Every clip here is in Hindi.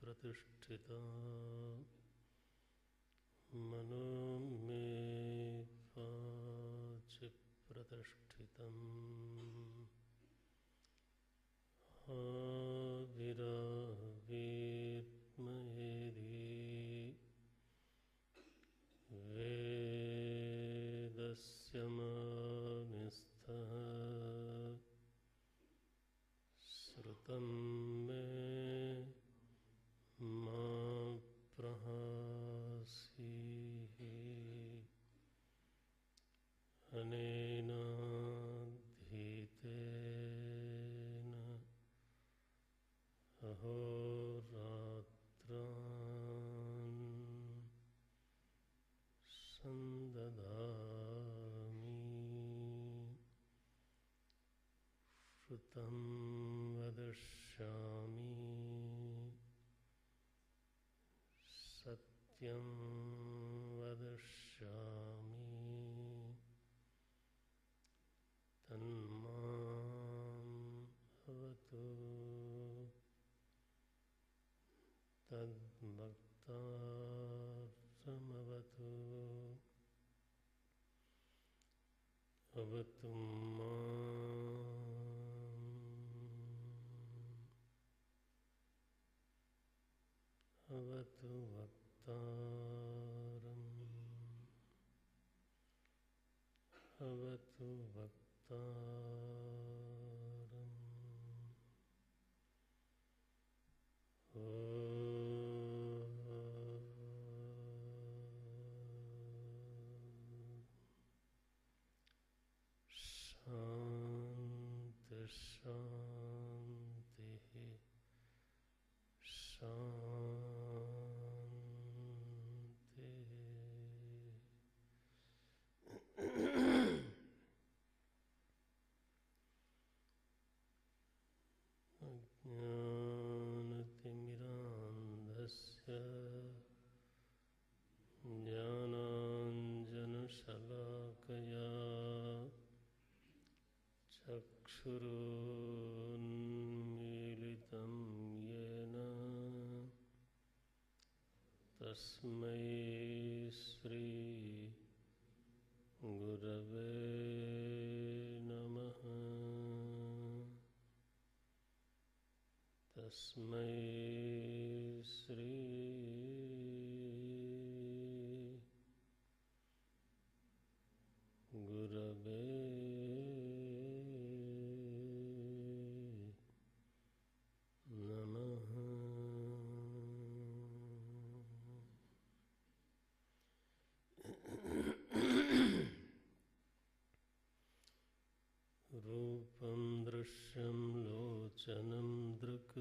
प्रतिष्ठिता मनो मे वाचि प्रतिष्ठितम् आविरावीत्मयेधि वेदस्य मानिस्थः श्रुतं मे मा प्रहासीः अनेनाधीतेन अहोरात्रान् सन्ददामि श्रुतं वदिष्यामि सत्यं वदिष्यामि तन्माम् अवतु तद्भक्तार्थमवतु अवतु अवतु वक्तारम् अवतु वक्तारम् शान्ति शान्तिः शान्तिः। अज्ञानतिमिरान्धस्य ज्ञानाञ्जनशलाकया चक्षुरुन्मीलितं येन तस्मै श्री गुरवे नमः। तस्मै श्री गुरवे नमः। रूपं दृश्यं लोचनं दृक्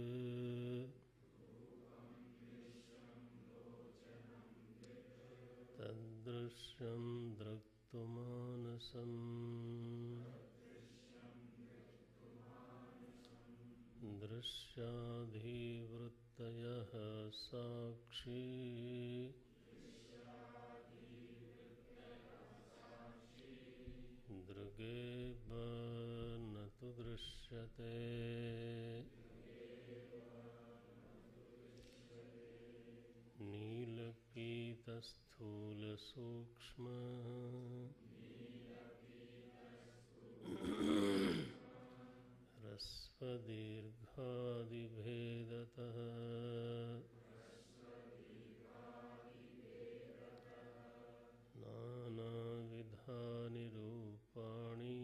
तद्दृश्यं दृक्तुमानसम् दृश्याधिवृत्तयः साक्षी दृगेव न तु दृश्यते नीलपीतस्थूलसूक्ष्म ह्रस्वदीर्घादिभेदतः नानाविधानि रूपाणि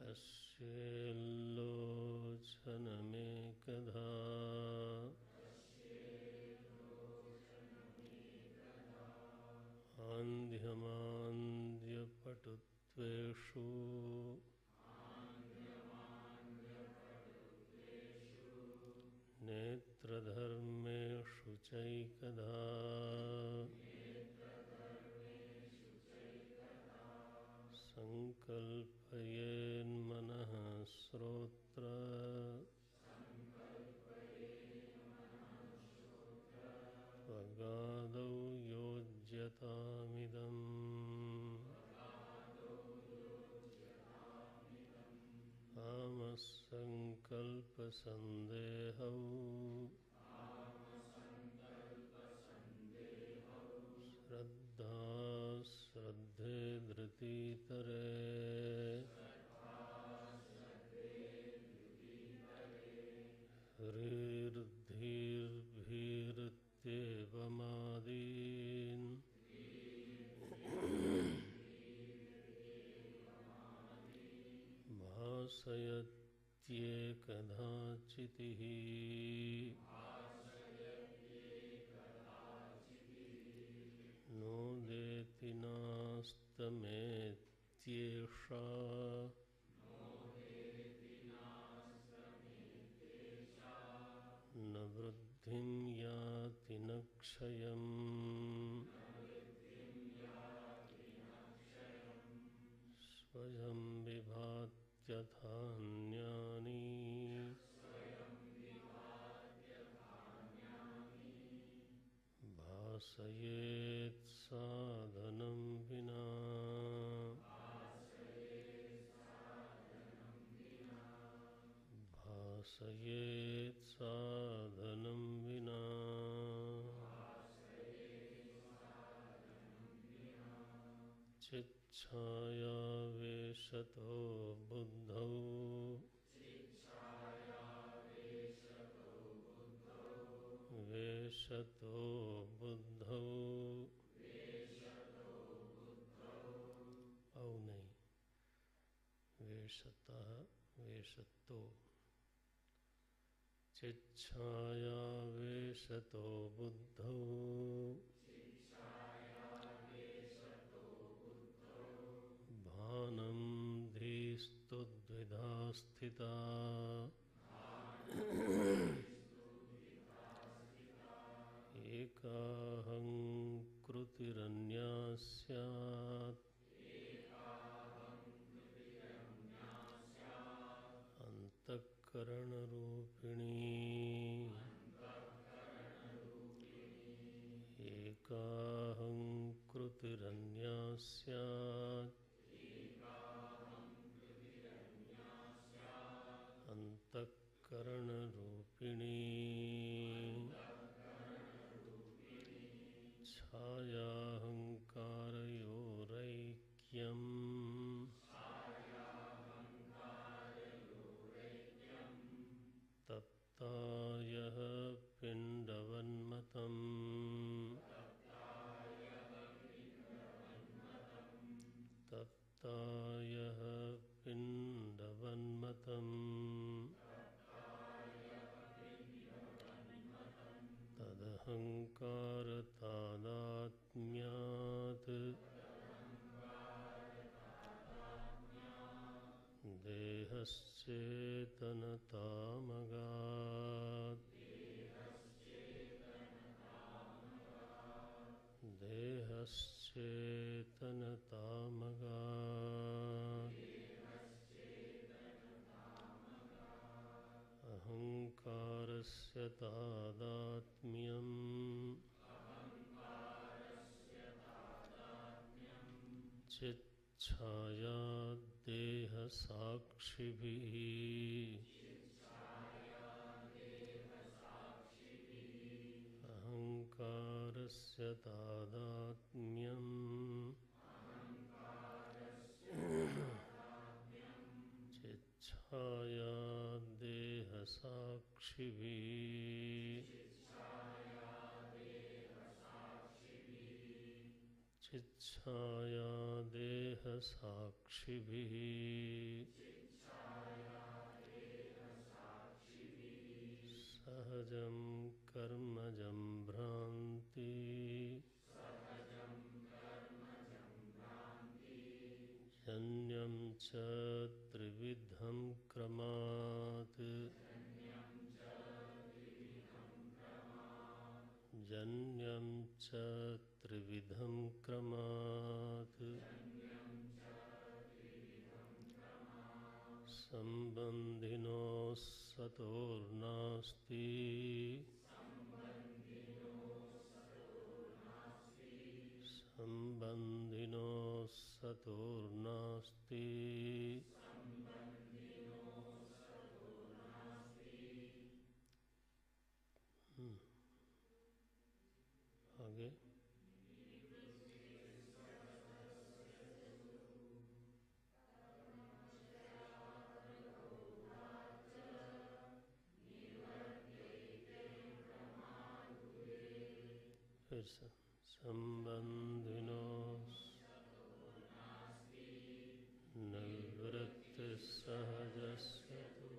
पश्येल्लोचनमेकधा आन्ध्यमान्द्यपटुत्वेषु नेत्रधर्मेषु चैकधा सङ्कल्पयेन्मनः श्रोत्र त्वगादौ योज्यतामिदम् आमस्सङ्कल्पसन्देहौ श्रद्धा श्रद्धे धृतितरे ह्रीर्धीर्भीरित्येवमादीन् भासयत्येकधा चितिः नोदेति नास्तमेत्येषा न वृद्धिं याति न क्षयम् स्वयं विभात्यथान्यानि भासयेत् साधनं विना भासयेत् साधनं विना चिच्छायावेशतो बुद्धौ वेशतो बुद्धौ औ नहीं वेशतः वेशतो चिच्छायावेशतो बुद्धौ भानं धीस्तुद्विधा स्थिता एकाहङ्कृतिरन्या स्यात् अन्तःकरणरूपिणी एकाहङ्कृतिरन्या स्यात् अन्तःकरणरूपिणी छायाहङ्कारयोरैक्यम् तप्तायः पिण्डवन्मतम् तप्तायः पिण्डवन्मतम् तदहङ्कारतादात्म्यात् देहश्चेतनतामगात् देहश्चेतनतामगात् अहङ्कारस्य तादात्म्यम् चिच्छायाद्देहसाक्षिभिः अहङ्कारस्य तादात्म्यम् चिच्छायाद्देहसाक्षिभिः चिच्छायादेहसाक्षिभिः सहजं कर्मजं भ्रान्ति जन्यं च त्रिविधं क्रमात् जन्यं च त्रिविधं क्रमात् संबंधिनो सतोर्नास्ति संबंधिनो सतोर्नास्ति आगे फिर से संबंधिनो निवृत्ति सहजस्य तु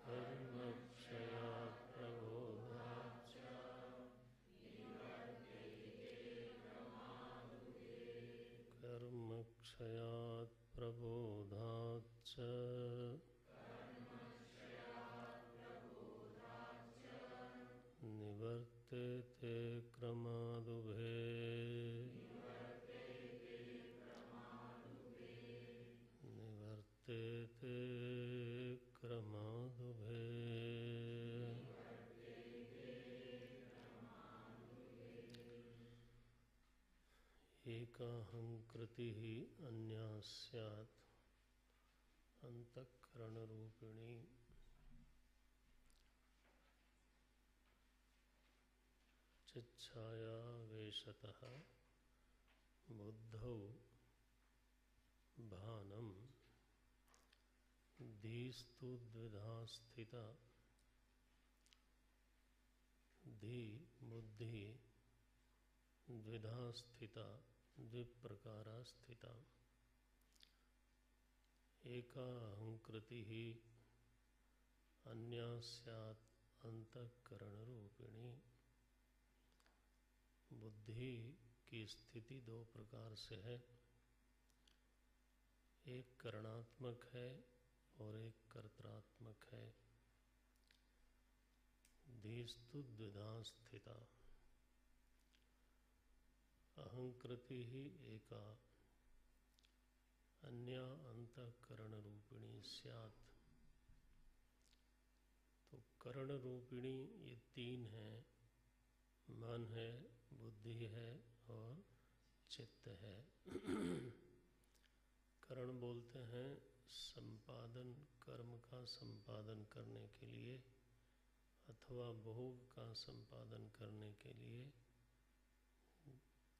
कर्मक्षयात् प्रबोधाच्च कर्मक्षयात् प्रबोधाच्च निवर्तेते क्रमादुभे निवर्तेते क्रमादुभे एकाहंकृतिः अन्या स्यात् अंतःकरणरूपिणी चिच्छायावेशतः बुद्धौ भानं धीस्तु द्विधा स्थिता धी बुद्धि द्विधा स्थिता द्विप्रकारा स्थिता एका अहंकृतिः अन्या स्यात् अंतःकरणरूपिणी। बुद्धि की स्थिति दो प्रकार से है, एक करणात्मक है और एक कर्त्रात्मक है। धीस्तु द्विधा स्थिता अहंकृति ही एका अन्या अंतःकरण रूपिणी स्यात्। तो करण रूपिणी ये तीन हैं, मन है, बुद्धि है और चित्त है। करण बोलते हैं संपादन, कर्म का संपादन करने के लिए अथवा भोग का संपादन करने के लिए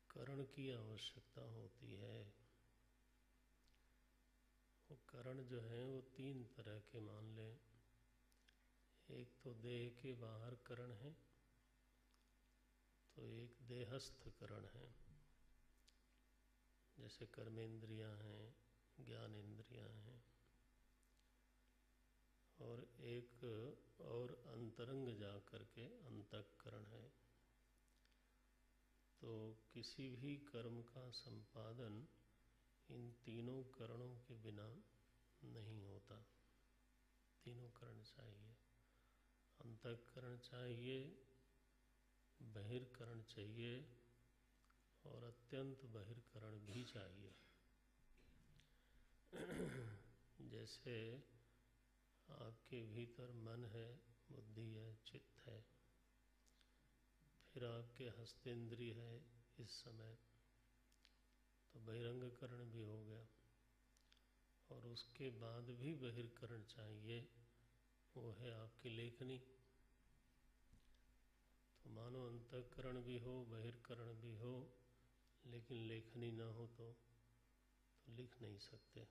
करण की आवश्यकता होती है। वो करण जो है वो तीन तरह के मान लें। एक तो देह के बाहर करण है, तो एक देहस्थ करण है, जैसे कर्मेंद्रियां हैं, ज्ञानेंद्रियां हैं। और एक और अंतरंग जा करके अंतःकरण है। तो किसी भी कर्म का संपादन इन तीनों करणों के बिना नहीं होता। तीनों करण चाहिए, अंतःकरण चाहिए, बहिर्करण चाहिए और अत्यंत बहिर्करण भी चाहिए। जैसे आपके भीतर मन है, बुद्धि है, चित्त है, फिर आपके हस्तेंद्रिय है इस समय, तो बहिरंगकरण भी हो गया। और उसके बाद भी बहिर्करण चाहिए, वो है आपकी लेखनी। तो मानो अंतःकरण भी हो, बहिर्करण भी हो, लेकिन लेखनी ना हो तो लिख नहीं सकते।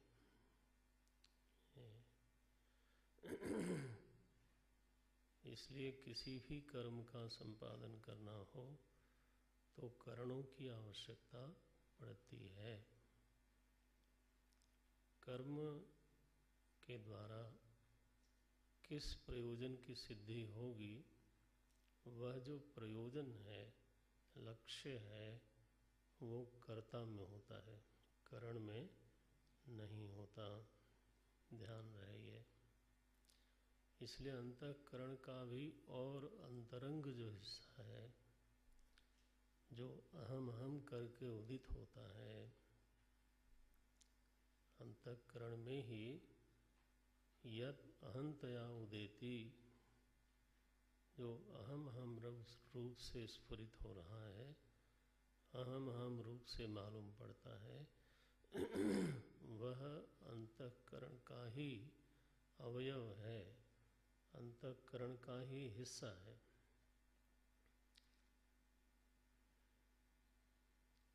इसलिए किसी भी कर्म का संपादन करना हो तो करणों की आवश्यकता पड़ती है। कर्म के द्वारा किस प्रयोजन की सिद्धि होगी, वह जो प्रयोजन है, लक्ष्य है, वो कर्ता में होता है, करण में नहीं होता। ध्यान रहे ये। इसलिए अंतःकरण का भी और अंतरंग जो हिस्सा है, जो अहम अहम करके उदित होता है, अंतःकरण में ही यत अहंतया उदेति, जो अहम अहम रूप से स्फुरित हो रहा है, अहम अहम रूप से मालूम पड़ता है, वह अंतःकरण का ही अवयव है, अंतःकरण का ही हिस्सा है।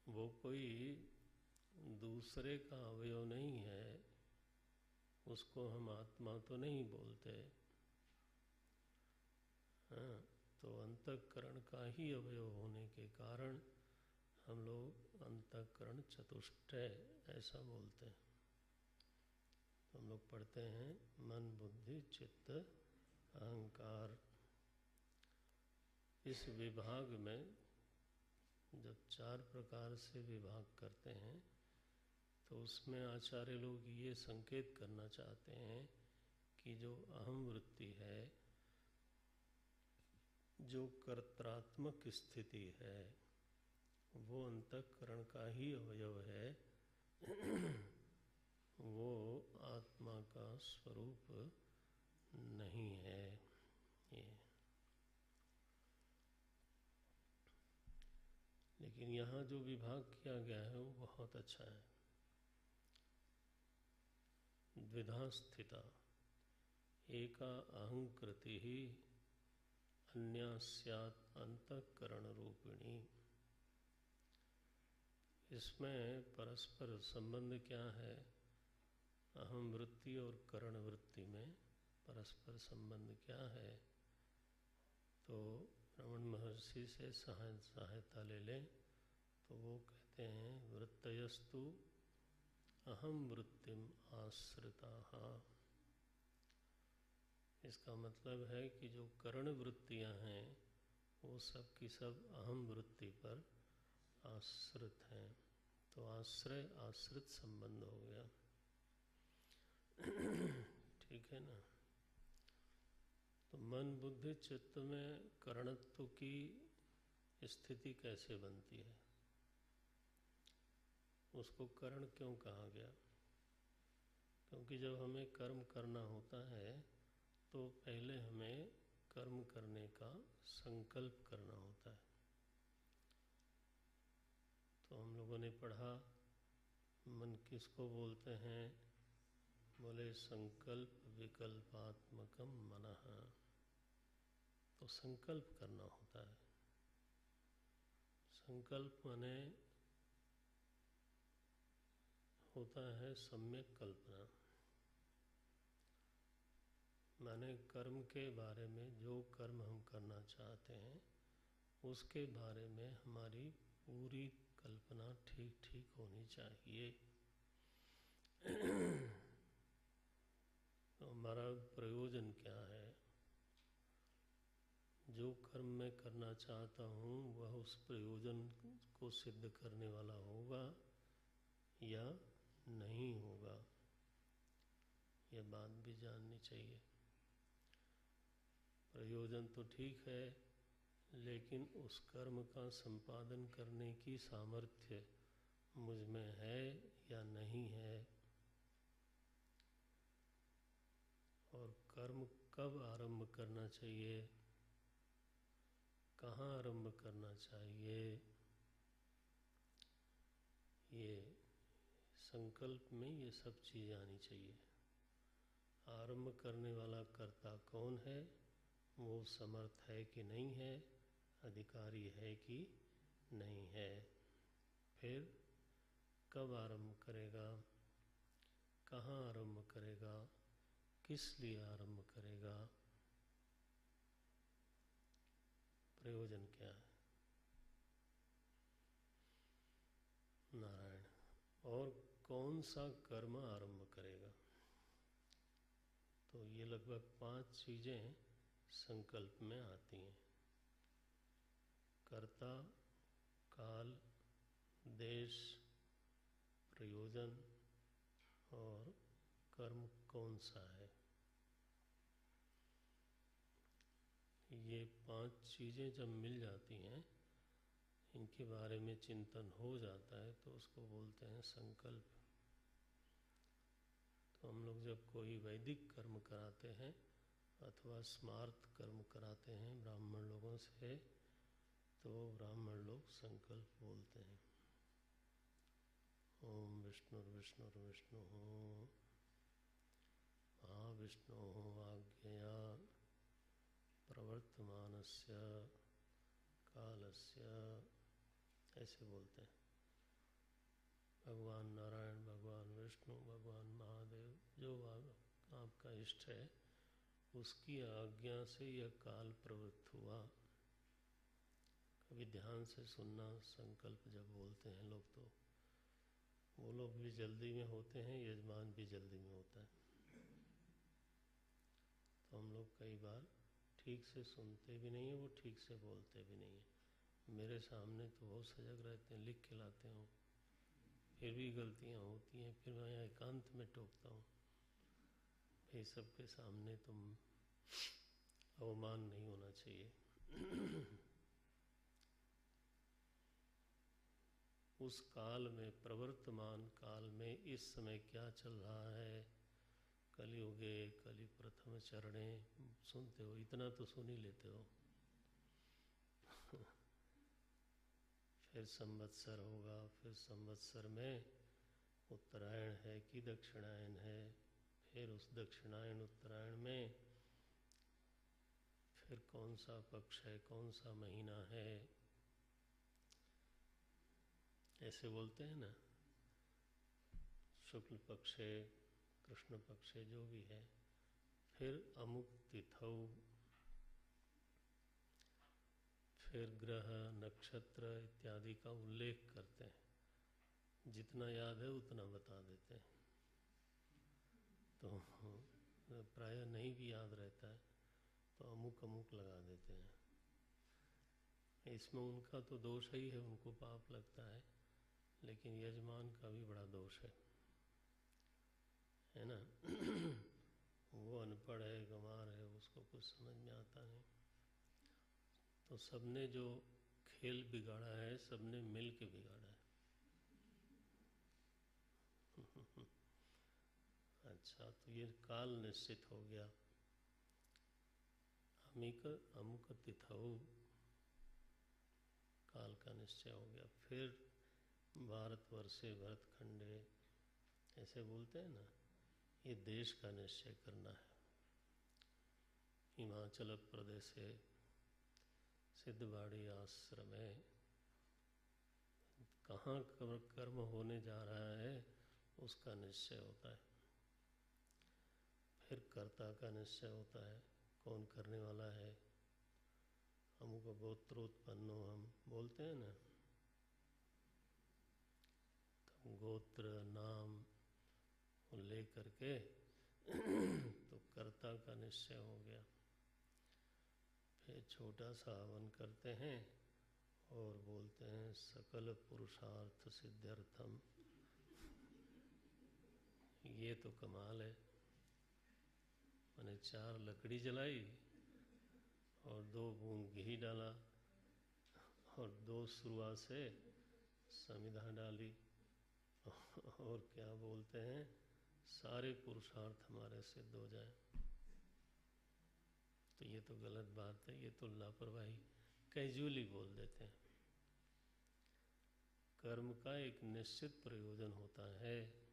वो कोई दूसरे का अवयव नहीं है, उसको हम आत्मा तो नहीं बोलते। हाँ, तो अंतःकरण का ही अवयव होने के कारण हम लोग अंतःकरण चतुष्टय ऐसा बोलते हैं। तो हम लोग पढ़ते हैं मन बुद्धि चित्त अहंकार। इस विभाग में जब 4 प्रकार से विभाग करते हैं तो उसमें आचार्य लोग ये संकेत करना चाहते हैं कि जो अहम वृत्ति है, जो कर्त्रात्मक स्थिति है, वो अंतःकरण का ही अवयव है, वो आत्मा का स्वरूप नहीं है। ये लेकिन यहाँ जो विभाग किया गया है वो बहुत अच्छा है। द्विधा स्थिता एका अहंकृति ही अन्या स्यात् अंतःकरण रूपिणी। इसमें परस्पर संबंध क्या है? अहम वृत्ति और करण वृत्ति में परस्पर संबंध क्या है? तो रमण महर्षि से सहायता ले लें तो वो कहते हैं वृत्तयस्तु अहम वृत्तिम आश्रिताः। इसका मतलब है कि जो करण वृत्तियां हैं वो सब की सब अहम वृत्ति पर आश्रित हैं। तो आश्रय आश्रित संबंध हो गया। ठीक है ना? तो मन बुद्धि चित्त में करणत्व की स्थिति कैसे बनती है? उसको करण क्यों कहा गया? क्योंकि जब हमें कर्म करना होता है तो पहले हमें कर्म करने का संकल्प करना होता है। तो हम लोगों ने पढ़ा मन किसको बोलते हैं? बोले संकल्प विकल्पात्मकम मनः। तो संकल्प करना होता है। संकल्प माने होता है सम्यक कल्पना, माने कर्म के बारे में, जो कर्म हम करना चाहते हैं उसके बारे में हमारी पूरी कल्पना ठीक ठीक होनी चाहिए। तो हमारा प्रयोजन क्या है? जो कर्म मैं करना चाहता हूँ वह उस प्रयोजन को सिद्ध करने वाला होगा या नहीं होगा, यह बात भी जाननी चाहिए। प्रयोजन तो ठीक है, लेकिन उस कर्म का संपादन करने की सामर्थ्य मुझ में है या नहीं है, और कर्म कब आरंभ करना चाहिए, कहाँ आरंभ करना चाहिए, ये संकल्प में ये सब चीज़ें आनी चाहिए। आरंभ करने वाला कर्ता कौन है, वो समर्थ है कि नहीं है, अधिकारी है कि नहीं है, फिर कब आरंभ करेगा, कहाँ आरंभ करेगा, किस लिए आरंभ करेगा, प्रयोजन क्या है। नारायण। और कौन सा कर्म आरंभ करेगा? तो ये लगभग 5 चीज़ें संकल्प में आती हैं। कर्ता, काल, देश, प्रयोजन और कर्म कौन सा है। ये 5 चीज़ें जब मिल जाती हैं, इनके बारे में चिंतन हो जाता है तो उसको बोलते हैं संकल्प। तो तो हम लोग जब कोई वैदिक कर्म कराते हैं अथवा स्मार्त कर्म कराते हैं ब्राह्मण लोगों से, तो ब्राह्मण लोग संकल्प बोलते हैं, ओम विष्णुर्विष्णुर्विष्णु महाविष्णु आज्ञया प्रवर्तमानस्य कालस्य, ऐसे बोलते हैं। भगवान नारायण, भगवान विष्णु, भगवान महादेव, जो आपका इष्ट है, उसकी आज्ञा से यह काल प्रवृत्त हुआ। कभी ध्यान से सुनना, संकल्प जब बोलते हैं लोग तो वो लोग भी जल्दी में होते हैं, यजमान भी जल्दी में होता है। तो हम लोग कई बार ठीक से सुनते भी नहीं हैं, वो ठीक से बोलते भी नहीं हैं। मेरे सामने तो बहुत सजग रहते हैं, लिख के लाते हूँ, फिर भी गलतियाँ होती हैं, फिर मैं एकांत में टोकता हूँ, भाई सबके सामने तुम अवमान नहीं होना चाहिए। उस काल में, प्रवर्तमान काल में इस समय क्या चल रहा है, कलियुगे कलि प्रथम चरणे, सुनते हो, इतना तो सुन ही लेते हो। फिर संवत्सर होगा, फिर संवत्सर में उत्तरायण है कि दक्षिणायन है, फिर उस दक्षिणायन उत्तरायण में फिर कौन सा पक्ष है, कौन सा महीना है, ऐसे बोलते हैं ना। शुक्ल पक्ष है, कृष्ण पक्ष है, जो भी है, फिर अमुक तिथौ, फिर ग्रह नक्षत्र इत्यादि का उल्लेख करते हैं। जितना याद है उतना बता देते हैं। तो प्रायः नहीं भी याद रहता है तो अमुक अमुक लगा देते हैं। इसमें उनका तो दोष ही है, उनको पाप लगता है, लेकिन यजमान का भी बड़ा दोष है ना। वो अनपढ़ है, गंवार है, उसको कुछ समझ में आता नहीं। तो सबने जो खेल बिगाड़ा है, सबने मिल के बिगाड़ा है। अच्छा, तो ये काल निश्चित हो गया। अमुक तिथौ, काल का निश्चय हो गया। फिर भारतवर्षे भरतखंडे, ऐसे बोलते हैं ना, ये देश का निश्चय करना है। हिमाचल प्रदेश से सिद्धबाड़ी आश्रम है, कहाँ कर्म होने जा रहा है उसका निश्चय होता है। फिर कर्ता का निश्चय होता है, कौन करने वाला है। अमुक गोत्रोत्पन्नो, हम बोलते हैं ना, तो गोत्र नाम ले करके तो कर्ता का निश्चय हो गया। फिर छोटा सा हवन करते हैं और बोलते हैं सकल पुरुषार्थ सिद्ध्यर्थम। ये तो कमाल है। मैंने 4 लकड़ी जलाई और 2 बूंद घी डाला और 2 शुरुआत से समिधा डाली, और क्या बोलते हैं, सारे पुरुषार्थ हमारे सिद्ध हो जाए। तो ये तो गलत बात है, ये तो लापरवाही, कैजुअली बोल देते हैं। कर्म का एक निश्चित प्रयोजन होता है,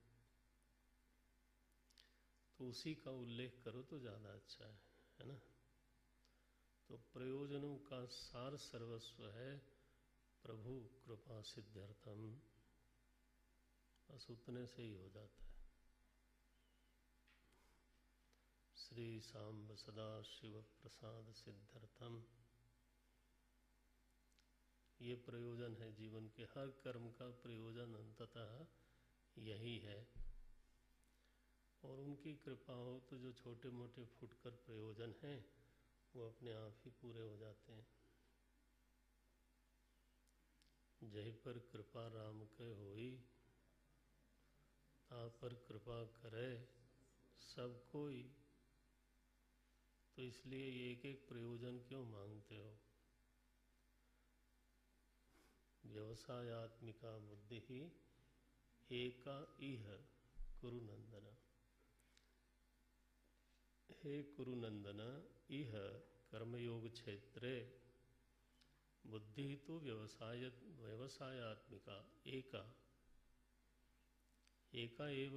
तो उसी का उल्लेख करो तो ज़्यादा अच्छा है ना। तो प्रयोजनों का सार सर्वस्व है प्रभु कृपा सिद्ध्यर्थम, बस उतने से ही हो जाता है। श्री सांब सदा शिव प्रसाद सिद्ध्यर्थम, ये प्रयोजन है जीवन के। हर कर्म का प्रयोजन अंततः यही है, और उनकी कृपा हो तो जो छोटे मोटे फुटकर प्रयोजन हैं वो अपने आप ही पूरे हो जाते हैं। जय पर कृपा राम के होई, ता पर कृपा करे सब कोई। तो इसलिए एक एक प्रयोजन क्यों मांगते हो। व्यवसायात्मिका बुद्धि ही एका इह कुरु नंदन। हे कुरुनंदन इह कर्मयोग क्षेत्रे बुद्धि तो व्यवसायात्मिका एका एव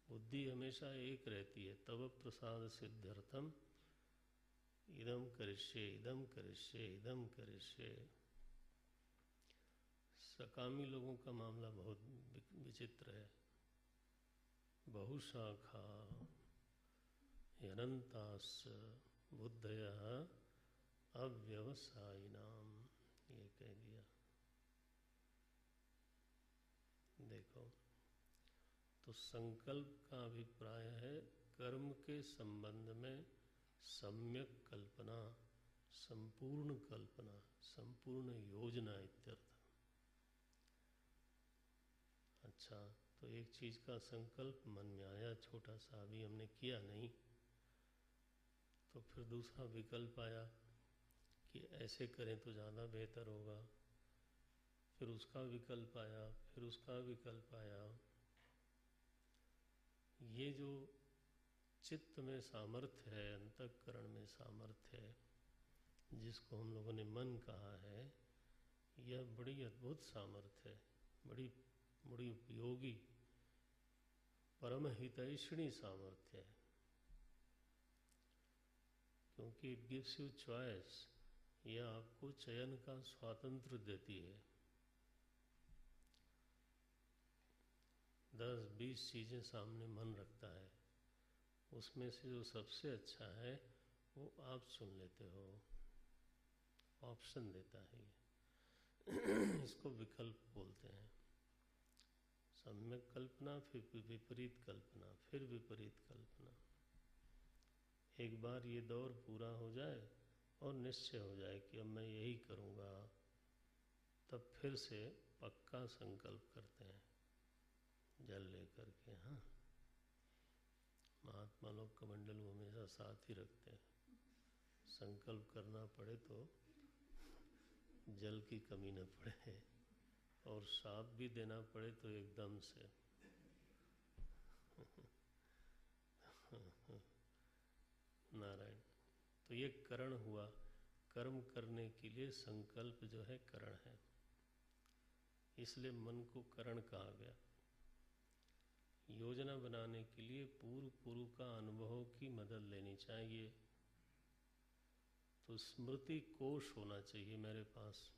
बुद्धि हमेशा एक रहती है। तब प्रसाद सिद्ध्यर्थम इदम करिष्ये इदम करिष्ये इदम करिष्ये। सकामी लोगों का मामला बहुत विचित्र है। बहुशाखा अनंतास बुद्धयः अव्यवसायिनाम, ये कह दिया। देखो, तो संकल्प का अभिप्राय है कर्म के संबंध में सम्यक कल्पना, संपूर्ण योजना इत्यर्थ। अच्छा, तो एक चीज का संकल्प मन में आया, छोटा सा, अभी हमने किया नहीं, तो फिर दूसरा विकल्प आया कि ऐसे करें तो ज़्यादा बेहतर होगा। फिर उसका विकल्प आया, फिर उसका विकल्प आया। ये जो चित्त में सामर्थ्य है, अंतःकरण में सामर्थ्य है, जिसको हम लोगों ने मन कहा है, यह बड़ी अद्भुत सामर्थ्य है, बड़ी उपयोगी, परम हितैषिणी सामर्थ्य है। क्योंकि इट गिव्स यू चॉइस, यह आपको चयन का स्वातंत्र देती है। 10-20 चीज़ें सामने मन रखता है, उसमें से जो सबसे अच्छा है वो आप चुन लेते हो। ऑप्शन देता है ये। इसको विकल्प बोलते हैं। सम्यक कल्पना, फिर विपरीत कल्पना, फिर विपरीत कल्पना। एक बार ये दौर पूरा हो जाए और निश्चय हो जाए कि अब मैं यही करूँगा, तब फिर से पक्का संकल्प करते हैं जल लेकर के। हाँ, महात्मा लोग कमंडल हमेशा साथ ही रखते हैं। संकल्प करना पड़े तो जल की कमी न पड़े, और साथ भी देना पड़े तो एकदम से। नारायण। तो ये करण हुआ। कर्म करने के लिए संकल्प जो है करण है, इसलिए मन को करण कहा गया। योजना बनाने के लिए पूर्व का अनुभव की मदद लेनी चाहिए। तो स्मृति कोश होना चाहिए मेरे पास,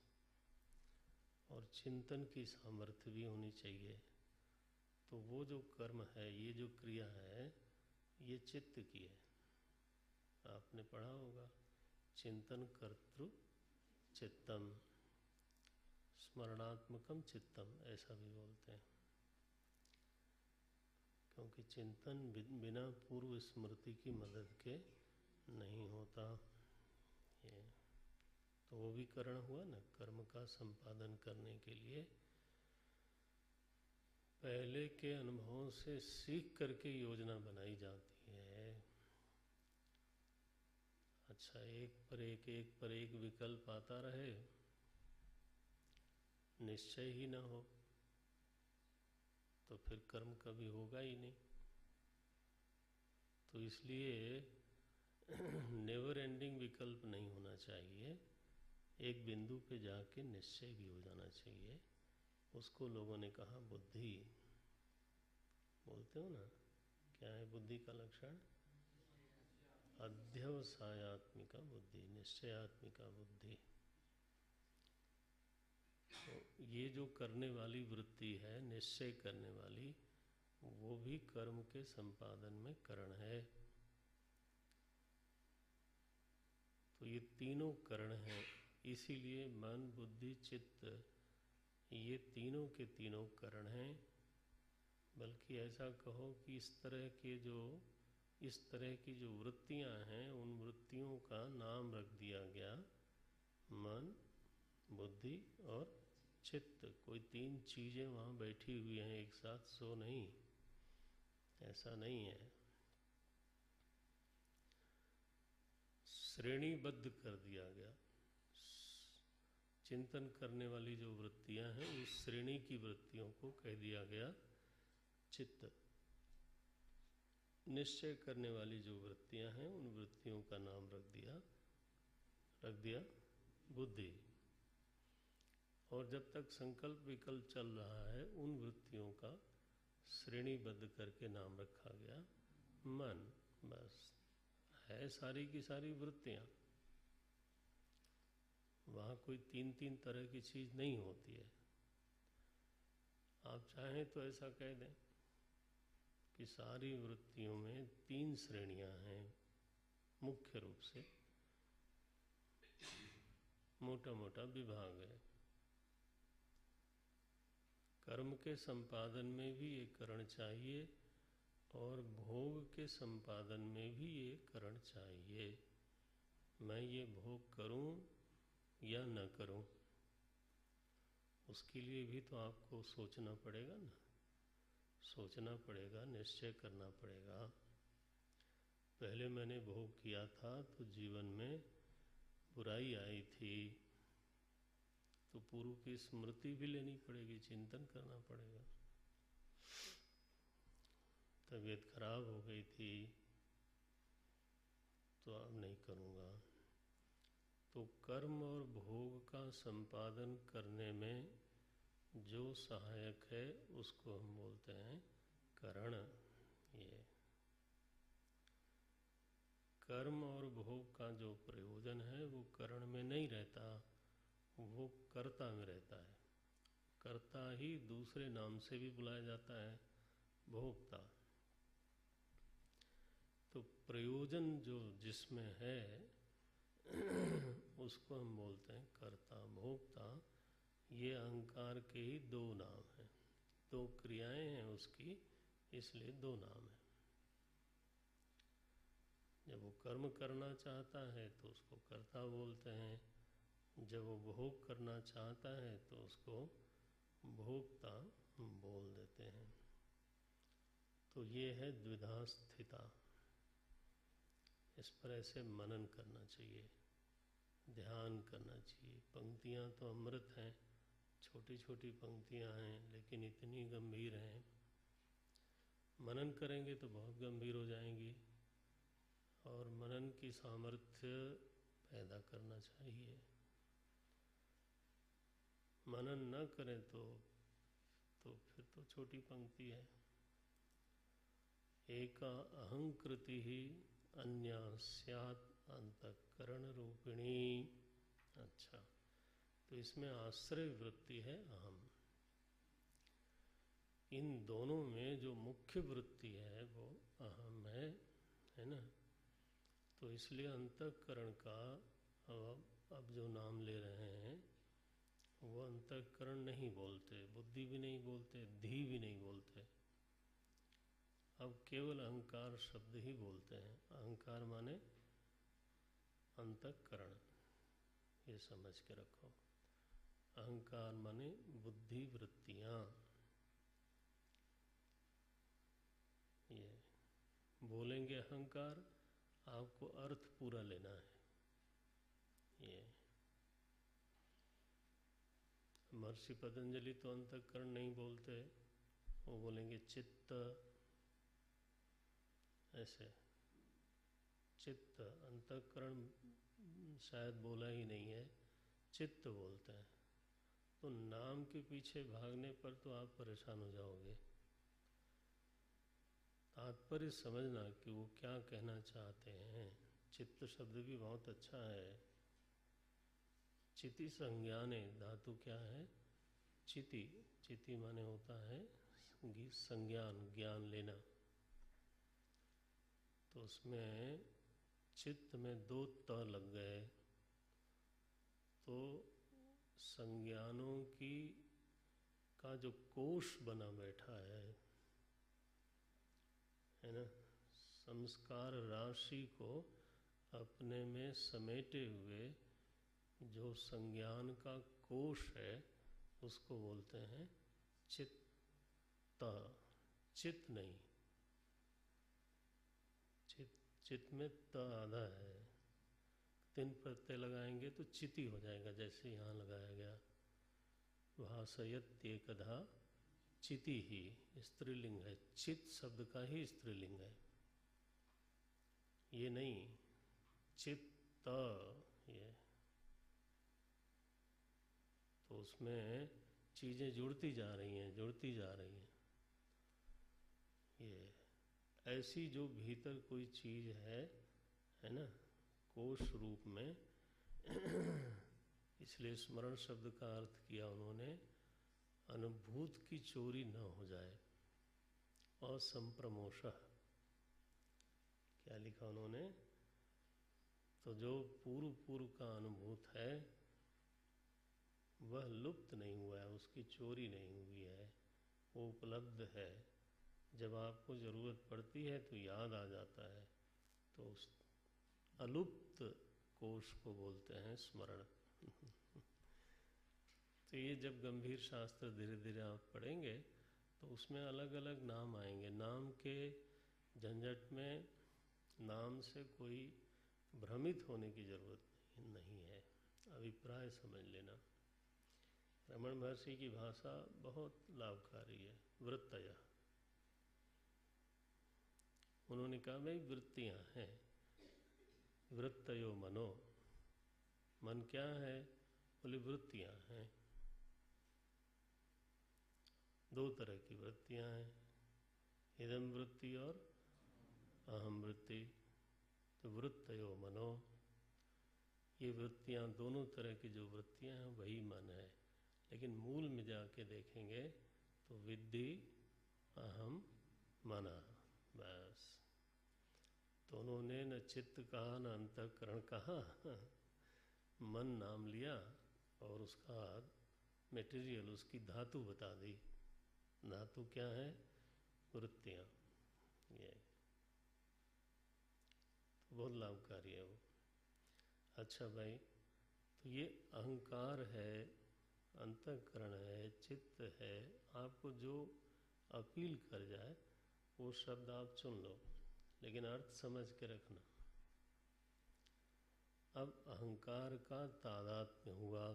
और चिंतन की सामर्थ्य भी होनी चाहिए। तो वो जो कर्म है, ये जो क्रिया है, ये चित्त की है। आपने पढ़ा होगा, चिंतन कर्तृ चित्तम, स्मरणात्मकम चित्तम, ऐसा भी बोलते हैं। क्योंकि चिंतन बिना पूर्व स्मृति की मदद के नहीं होता। ये तो वो भी करण हुआ ना। कर्म का संपादन करने के लिए पहले के अनुभवों से सीख करके योजना बनाई जाती है। अच्छा, एक पर एक विकल्प आता रहे, निश्चय ही ना हो, तो फिर कर्म कभी होगा ही नहीं। तो इसलिए नेवर एंडिंग विकल्प नहीं होना चाहिए। एक बिंदु पे जाके निश्चय भी हो जाना चाहिए। उसको लोगों ने कहा बुद्धि। बोलते हो ना, क्या है बुद्धि का लक्षण? अध्यवसायात्मिका बुद्धि, निश्चयात्मिका बुद्धि। तो ये जो करने वाली वृत्ति है, निश्चय करने वाली, वो भी कर्म के संपादन में करण है। तो ये तीनों करण हैं। इसीलिए मन, बुद्धि, चित्त, ये तीनों के तीनों करण हैं। बल्कि ऐसा कहो कि इस तरह की जो वृत्तियां हैं, उन वृत्तियों का नाम रख दिया गया मन, बुद्धि और चित्त। कोई तीन चीजें वहाँ बैठी हुई हैं एक साथ, सो नहीं, ऐसा नहीं है। श्रेणीबद्ध कर दिया गया। चिंतन करने वाली जो वृत्तियां हैं, उस श्रेणी की वृत्तियों को कह दिया गया चित्त। निश्चय करने वाली जो वृत्तियां हैं उन वृत्तियों का नाम रख दिया बुद्धि। और जब तक संकल्प विकल्प चल रहा है उन वृत्तियों का श्रेणीबद्ध करके नाम रखा गया मन। बस है सारी की सारी वृत्तियां, वहाँ कोई तीन तीन तरह की चीज़ नहीं होती है। आप चाहें तो ऐसा कह दें कि सारी वृत्तियों में तीन श्रेणियां हैं मुख्य रूप से, मोटा मोटा विभाग है। कर्म के संपादन में भी ये करण चाहिए और भोग के संपादन में भी ये करण चाहिए। मैं ये भोग करूं या न करूं, उसके लिए भी तो आपको सोचना पड़ेगा ना, सोचना पड़ेगा, निश्चय करना पड़ेगा। पहले मैंने भोग किया था तो जीवन में बुराई आई थी, तो पूर्व की स्मृति भी लेनी पड़ेगी, चिंतन करना पड़ेगा। तबीयत खराब हो गई थी तो अब नहीं करूँगा। तो कर्म और भोग का संपादन करने में जो सहायक है उसको हम बोलते हैं करण। ये कर्म और भोग का जो प्रयोजन है वो करण में नहीं रहता, वो कर्ता में रहता है। कर्ता ही दूसरे नाम से भी बुलाया जाता है भोक्ता। तो प्रयोजन जो जिसमें है उसको हम बोलते हैं कर्ता भोक्ता। ये अहंकार के ही दो नाम हैं, दो क्रियाएं हैं उसकी, इसलिए दो नाम हैं। जब वो कर्म करना चाहता है तो उसको कर्ता बोलते हैं, जब वो भोग करना चाहता है तो उसको भोक्ता बोल देते हैं। तो ये है द्विधा स्थिता। इस पर ऐसे मनन करना चाहिए, ध्यान करना चाहिए। पंक्तियाँ तो अमृत हैं, छोटी छोटी पंक्तियाँ हैं लेकिन इतनी गंभीर हैं, मनन करेंगे तो बहुत गंभीर हो जाएंगी। और मनन की सामर्थ्य पैदा करना चाहिए। मनन न करें तो फिर तो छोटी पंक्ति है। एका अहंकृति ही अन्या स्यात् अंतःकरण रूपिणी। अच्छा, तो इसमें आश्रय वृत्ति है अहम। इन दोनों में जो मुख्य वृत्ति है वो अहम है ना। तो इसलिए अंतःकरण का अब जो नाम ले रहे हैं वो अंतःकरण नहीं बोलते, बुद्धि भी नहीं बोलते, धी भी नहीं बोलते। अब केवल अहंकार शब्द ही बोलते हैं। अहंकार माने अंतःकरण, ये समझ के रखो। अहंकार माने बुद्धि वृत्तियाँ। ये बोलेंगे अहंकार, आपको अर्थ पूरा लेना है। ये महर्षि पतंजलि तो अंतःकरण नहीं बोलते, वो बोलेंगे चित्त। ऐसे चित्त, अंतःकरण शायद बोला ही नहीं है, चित्त बोलते हैं। तो नाम के पीछे भागने पर तो आप परेशान हो जाओगे। तात्पर्य समझना कि वो क्या कहना चाहते हैं। चित्त शब्द भी बहुत अच्छा है। चिति संज्ञाने, धातु क्या है? चिति। चिति माने होता है संज्ञान, ज्ञान लेना। तो उसमें चित्त में दो त लग गए तो संज्ञानों की का जो कोश बना बैठा है ना, संस्कार राशि को अपने में समेटे हुए जो संज्ञान का कोश है उसको बोलते हैं चित्त। चित्त नहीं, चित्त में त आधा है, तीन प्रत्यय लगाएंगे तो चिति हो जाएगा, जैसे यहाँ लगाया गया। भाषयत एकधा चिति ही स्त्रीलिंग है, चित शब्द का ही स्त्रीलिंग है। ये नहीं, चित्त, ये तो उसमें चीज़ें जुड़ती जा रही हैं, जुड़ती जा रही हैं। ये ऐसी जो भीतर कोई चीज़ है ना, कोश रूप में इसलिए स्मरण शब्द का अर्थ किया उन्होंने, अनुभूत की चोरी न हो जाए। असंप्रमोषः, क्या लिखा उन्होंने, तो जो पूर्व पूर्व का अनुभूत है वह लुप्त नहीं हुआ है, उसकी चोरी नहीं हुई है, वो उपलब्ध है। जब आपको ज़रूरत पड़ती है तो याद आ जाता है, तो उस अलुप्त कोश को बोलते हैं स्मरण। तो ये जब गंभीर शास्त्र धीरे धीरे आप पढ़ेंगे तो उसमें अलग अलग नाम आएंगे। नाम के झंझट में नाम से कोई भ्रमित होने की जरूरत नहीं है, अभिप्राय समझ लेना। रमण महर्षि की भाषा बहुत लाभकारी है। वृत्तय, उन्होंने कहा भाई वृत्तियां हैं, वृत्तयो मनो, मन क्या है, बोले वृत्तियां हैं। दो तरह की वृत्तियां हैं, इदम वृत्ति और अहम वृत्ति। तो वृत्तयो मनो, ये वृत्तियां, दोनों तरह की जो वृत्तियां हैं वही मन है। लेकिन मूल में जाके देखेंगे तो विद्धि अहम मना, बस। तो उन्होंने न चित्त कहा न अंतःकरण कहा, मन नाम लिया और उसका मटेरियल, उसकी धातु बता दी। धातु क्या है, वृत्तियां। ये तो बहुत लाभकारी है वो। अच्छा भाई, तो ये अहंकार है, अंतःकरण है, चित्त है, आपको जो अपील कर जाए वो शब्द आप चुन लो, लेकिन अर्थ समझ के रखना। अब अहंकार का तादात्म्य हुआ,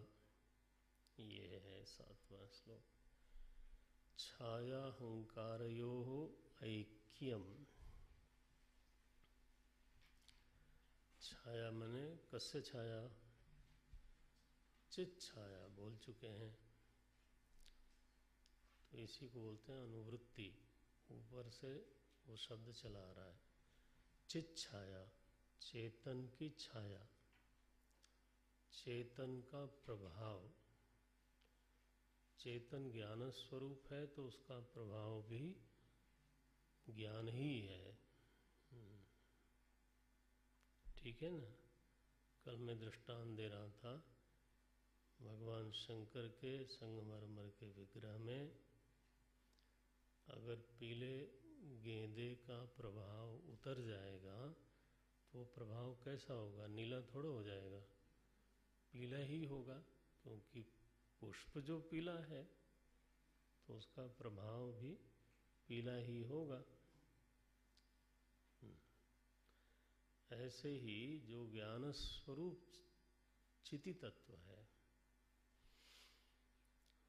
ये है 7वां श्लोक। छाया अहंकारयोः ऐक्यम। छाया मने कस्य छाया, चित छाया बोल चुके हैं, तो इसी को बोलते हैं अनुवृत्ति। ऊपर से वो शब्द चला आ रहा है, चित छाया, चेतन की छाया, चेतन का प्रभाव। चेतन ज्ञान स्वरूप है तो उसका प्रभाव भी ज्ञान ही है। ठीक है ना। कल मैं दृष्टांत दे रहा था, भगवान शंकर के संगमरमर के विग्रह में अगर पीले गेंदे का प्रभाव उतर जाएगा तो प्रभाव कैसा होगा, नीला थोड़ा हो जाएगा, पीला ही होगा, क्योंकि पुष्प जो पीला है तो उसका प्रभाव भी पीला ही होगा। ऐसे ही जो ज्ञान स्वरूप चिति तत्व है,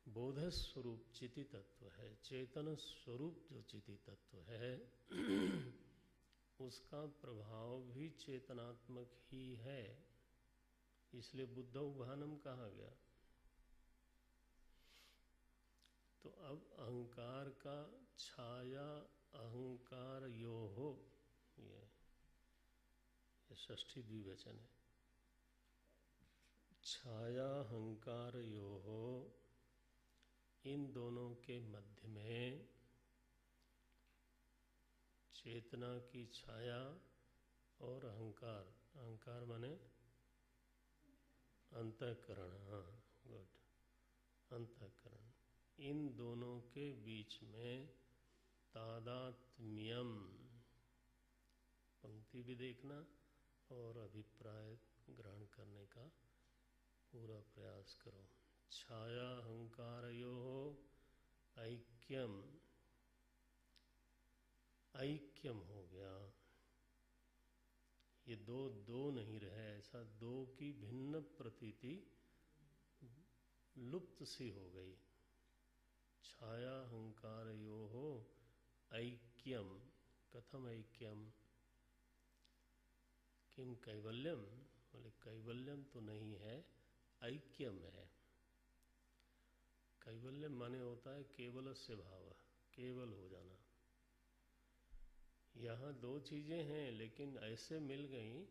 बोध स्वरूप चिति तत्व है, चेतन स्वरूप जो चिति तत्व है उसका प्रभाव भी चेतनात्मक ही है, इसलिए बुद्धौ भानम कहा गया। तो अब अहंकार का छाया अहंकार यो हो, ये षष्ठी द्विवचन है। छाया अहंकार यो हो, इन दोनों के मध्य में चेतना की छाया और अहंकार, अहंकार माने अंतःकरण, हाँ गुड, अंतःकरण, इन दोनों के बीच में तादात्म्यम, पंक्ति भी देखना और अभिप्राय ग्रहण करने का पूरा प्रयास करो। छाया अहंकारयोः ऐक्यम, ऐक्यम हो गया, ये दो दो नहीं रहे, ऐसा दो की भिन्न प्रतीति लुप्त सी हो गई। छाया अहंकारयोः ऐक्यम, कथम ऐक्यम, किम कैवल्यम, बोले कैवल्यम तो नहीं है, ऐक्यम है। कैवल्यम माने होता है केवलस्य भाव, केवल हो जाना। यहाँ दो चीज़ें हैं लेकिन ऐसे मिल गई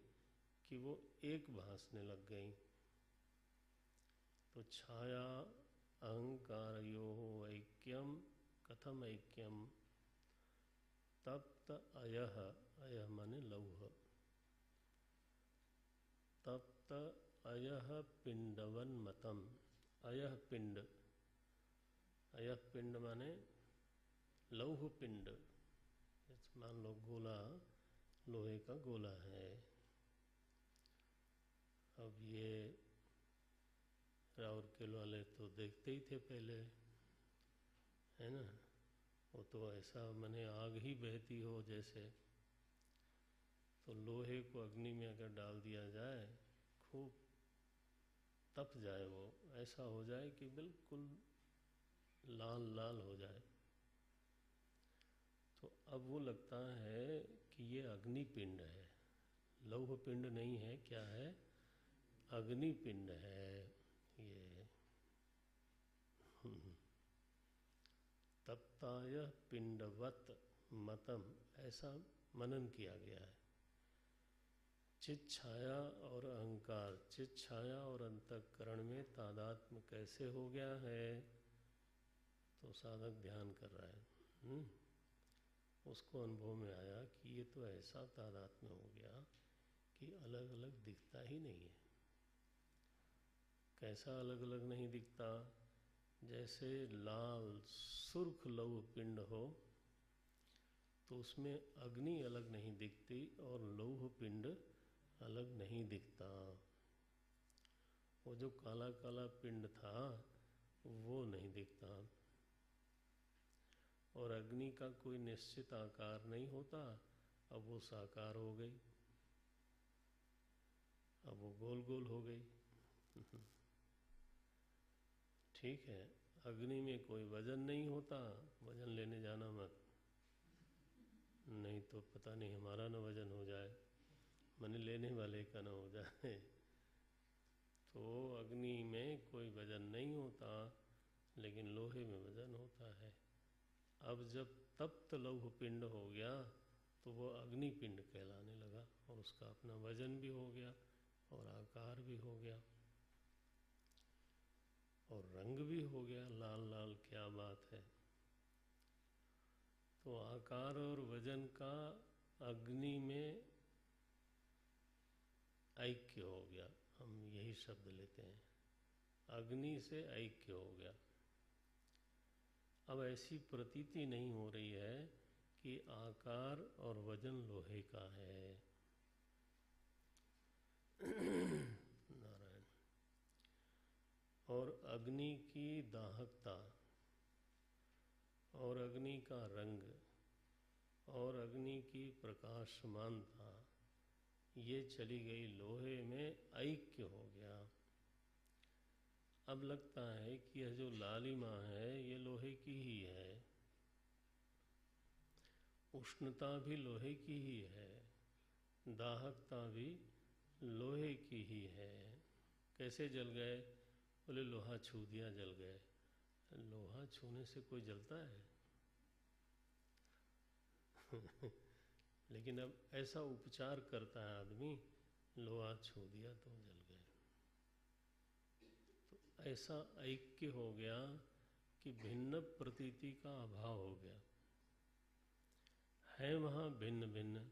कि वो एक भासने लग गई। तो छाया अहंकारयोः ऐक्यम कथम ऐक्यम, तप्त अयः, अयः माने लौह, तप्त अयः पिंडवन्मतम, अयः पिंड, अयः पिंड माने लौह पिंड। मान लो गोला, लोहे का गोला है। अब ये राउरकेला वाले तो देखते ही थे पहले, है ना, वो तो ऐसा माने आग ही बहती हो जैसे। तो लोहे को अग्नि में अगर डाल दिया जाए, खूब तप जाए, वो ऐसा हो जाए कि बिल्कुल लाल लाल हो जाए। तो अब वो लगता है कि ये अग्निपिंड है, लौह पिंड नहीं है, क्या है, अग्निपिंड है ये। तप्ताय पिंडवत मतम, ऐसा मनन किया गया है। चित छाया और अहंकार, चित छाया और अंतःकरण में तादात्म्य कैसे हो गया है, तो साधक ध्यान कर रहा है। उसको अनुभव में आया कि ये तो ऐसा तादात्म्य हो गया कि अलग अलग दिखता ही नहीं है। कैसा अलग अलग नहीं दिखता, जैसे लाल सुर्ख लौह पिंड हो तो उसमें अग्नि अलग नहीं दिखती और लौह पिंड अलग नहीं दिखता। वो जो काला काला पिंड था वो नहीं दिखता। और अग्नि का कोई निश्चित आकार नहीं होता, अब वो साकार हो गई, अब वो गोल गोल हो गई। ठीक है, अग्नि में कोई वजन नहीं होता, वजन लेने जाना मत, नहीं तो पता नहीं हमारा न वजन हो जाए, मन लेने वाले का न हो जाए। तो अग्नि में कोई वजन नहीं होता, लेकिन लोहे में वजन होता है। अब जब तप्त लौह पिंड हो गया तो वो अग्नि पिंड कहलाने लगा, और उसका अपना वजन भी हो गया और आकार भी हो गया और रंग भी हो गया लाल लाल। क्या बात है। तो आकार और वजन का अग्नि में ऐक्य हो गया, हम यही शब्द लेते हैं, अग्नि से ऐक्य हो गया। अब ऐसी प्रतीति नहीं हो रही है कि आकार और वजन लोहे का है। नारायण। और अग्नि की दाहकता और अग्नि का रंग और अग्नि की प्रकाशमानता, ये चली गई लोहे में, ऐक्य हो गया। अब लगता है कि यह जो लालिमा है ये लोहे की ही है, उष्णता भी लोहे की ही है, दाहकता भी लोहे की ही है। कैसे जल गए, बोले लोहा छू दिया जल गए। लोहा छूने से कोई जलता है? लेकिन अब ऐसा उपचार करता है आदमी, लोहा छू दिया तो जल गए। तो ऐसा ऐक्य हो गया कि भिन्न प्रतीति का अभाव हो गया है, वहाँ भिन्न भिन्न,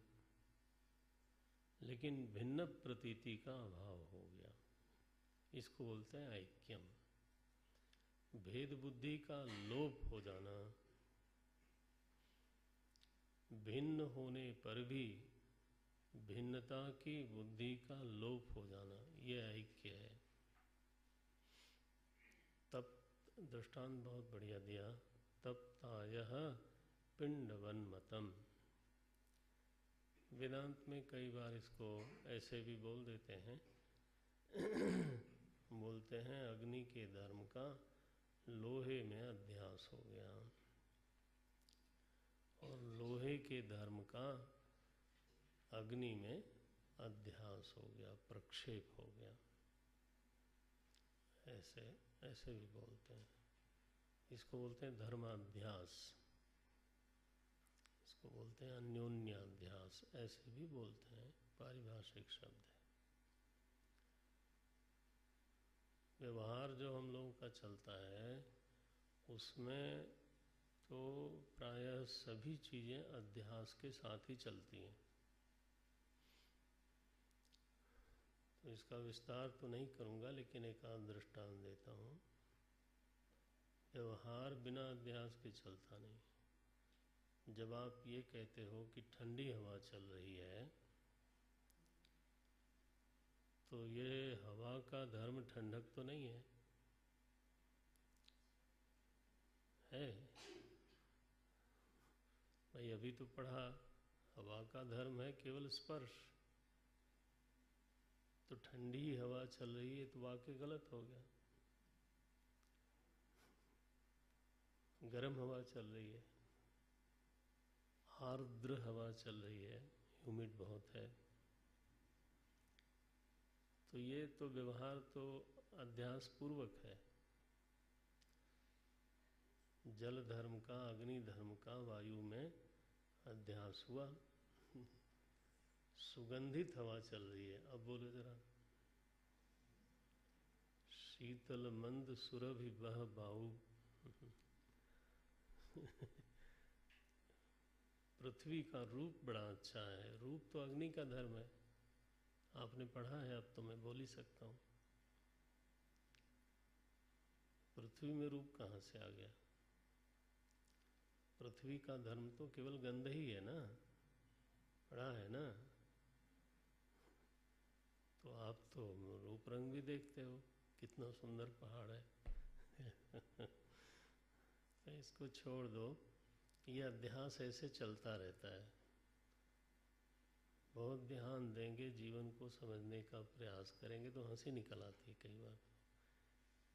लेकिन भिन्न प्रतीति का अभाव हो गया। इसको बोलते हैं ऐक्यम। भेद बुद्धि का लोप हो जाना, भिन्न होने पर भी भिन्नता की बुद्धि का लोप हो जाना, यह ऐक्य है। तब दृष्टांत बहुत बढ़िया दिया, तप्तायः पिंडवन्मतम। वेदांत में कई बार इसको ऐसे भी बोल देते हैं, बोलते हैं अग्नि के धर्म का लोहे में अध्यास हो गया और लोहे के धर्म का अग्नि में अध्यास हो गया, प्रक्षेप हो गया, ऐसे ऐसे भी बोलते हैं। इसको बोलते हैं धर्माध्यास, इसको बोलते हैं अन्योन्याध्यास, ऐसे भी बोलते हैं, पारिभाषिक शब्द है। व्यवहार जो हम लोगों का चलता है उसमें तो प्रायः सभी चीज़ें अध्यास के साथ ही चलती हैं। तो इसका विस्तार तो नहीं करूँगा, लेकिन एक आध दृष्टांत देता हूँ। व्यवहार बिना अध्यास के चलता नहीं। जब आप ये कहते हो कि ठंडी हवा चल रही है, तो ये हवा का धर्म ठंडक तो नहीं है, है भाई? अभी तो पढ़ा, हवा का धर्म है केवल स्पर्श। तो ठंडी हवा चल रही है तो वाक्य गलत हो गया। गर्म हवा चल रही है, आर्द्र हवा चल रही है, ह्यूमिड बहुत है, तो ये तो व्यवहार तो अध्यास पूर्वक है। जल धर्म का, अग्नि धर्म का वायु में अध्यास हुआ। सुगंधित हवा चल रही है, अब बोलो जरा। शीतल मंद सुरभि बह बाहु। पृथ्वी का रूप बड़ा अच्छा है। रूप तो अग्नि का धर्म है, आपने पढ़ा है, अब तो मैं बोल ही सकता हूँ। पृथ्वी में रूप कहाँ से आ गया? पृथ्वी का धर्म तो केवल गंध ही है ना, पढ़ा है ना। तो आप तो रूप रंग भी देखते हो, कितना सुंदर पहाड़ है। तो इसको छोड़ दो, ये अध्यास ऐसे चलता रहता है। बहुत ध्यान देंगे, जीवन को समझने का प्रयास करेंगे तो हंसी निकल आती है कई बार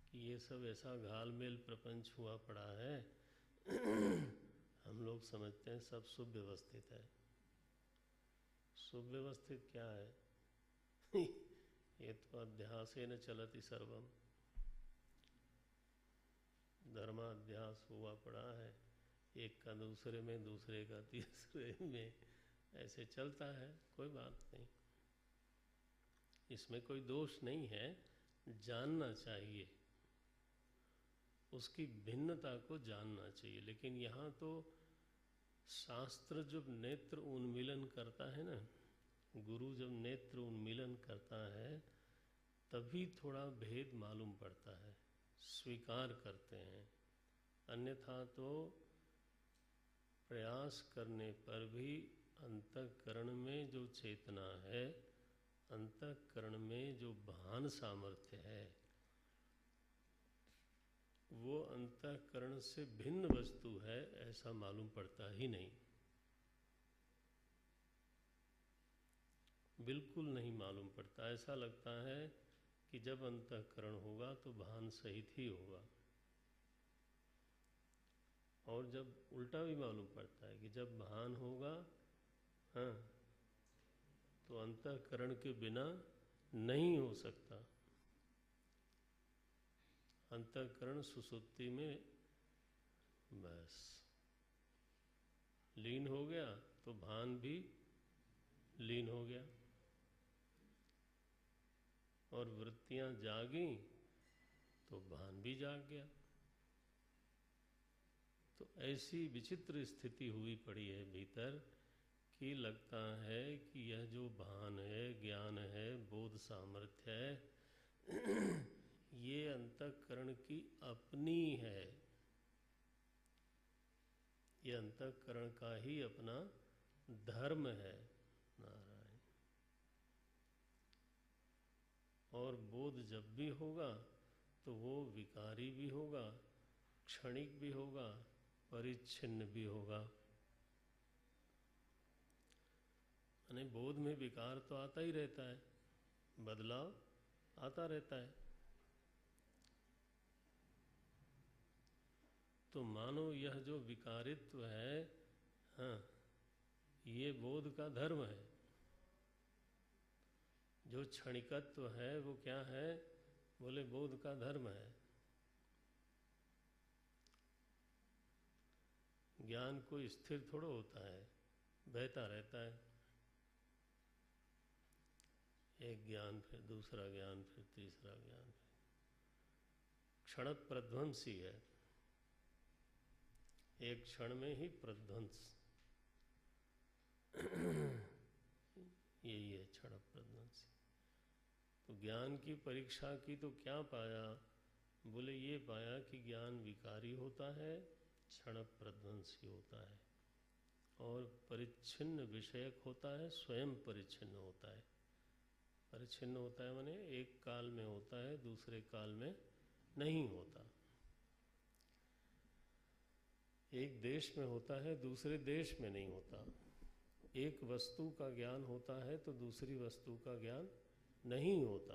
कि ये सब ऐसा घालमेल प्रपंच हुआ पड़ा है। हम लोग समझते हैं सब सुव्यवस्थित है। सुव्यवस्थित क्या है? ये तो अध्यासेन चलति सर्वम, धर्माध्यास हुआ पड़ा है, एक का दूसरे में, दूसरे का तीसरे में, ऐसे चलता है। कोई बात नहीं, इसमें कोई दोष नहीं है, जानना चाहिए, उसकी भिन्नता को जानना चाहिए। लेकिन यहाँ तो शास्त्र जब नेत्र उन्मीलन करता है ना, गुरु जब नेत्र उन्मीलन करता है, तभी थोड़ा भेद मालूम पड़ता है, स्वीकार करते हैं। अन्यथा तो प्रयास करने पर भी अंतःकरण में जो चेतना है, अंतःकरण में जो भान सामर्थ्य है, वो अंतःकरण से भिन्न वस्तु है ऐसा मालूम पड़ता ही नहीं, बिल्कुल नहीं मालूम पड़ता। ऐसा लगता है कि जब अंतःकरण होगा तो भान सहित ही होगा, और जब उल्टा भी मालूम पड़ता है कि जब भान होगा, हाँ, तो अंतःकरण के बिना नहीं हो सकता। अंतःकरण सुसुप्ति में बस लीन हो गया तो भान भी लीन हो गया, और वृत्तियां जागी तो भान भी जाग गया। तो ऐसी विचित्र स्थिति हुई पड़ी है भीतर कि लगता है कि यह जो भान है, ज्ञान है, बोध सामर्थ्य है, ये अंतःकरण की अपनी है, ये अंतःकरण का ही अपना धर्म है। नारायण। और बोध जब भी होगा तो वो विकारी भी होगा, क्षणिक भी होगा, परिच्छिन्न भी होगा। यानी बोध में विकार तो आता ही रहता है, बदलाव आता रहता है। तो मानो यह जो विकारित्व है, हाँ, ये बोध का धर्म है। जो क्षणिकत्व है वो क्या है? बोले बोध का धर्म है। ज्ञान कोई स्थिर थोड़ा होता है, बहता रहता है। एक ज्ञान, फिर दूसरा ज्ञान, फिर तीसरा ज्ञान, क्षण प्रध्वंसी है, एक क्षण में ही प्रध्वंस। यही है क्षण प्रध्वंसी। तो ज्ञान की परीक्षा की तो क्या पाया? बोले ये पाया कि ज्ञान विकारी होता है, क्षण प्रध्वंसी होता है, और परिच्छिन्न विषयक होता है, स्वयं परिच्छिन्न होता है। परिच्छिन्न होता है माने एक काल में होता है, दूसरे काल में नहीं होता। एक देश में होता है, दूसरे देश में नहीं होता। एक वस्तु का ज्ञान होता है तो दूसरी वस्तु का ज्ञान नहीं होता।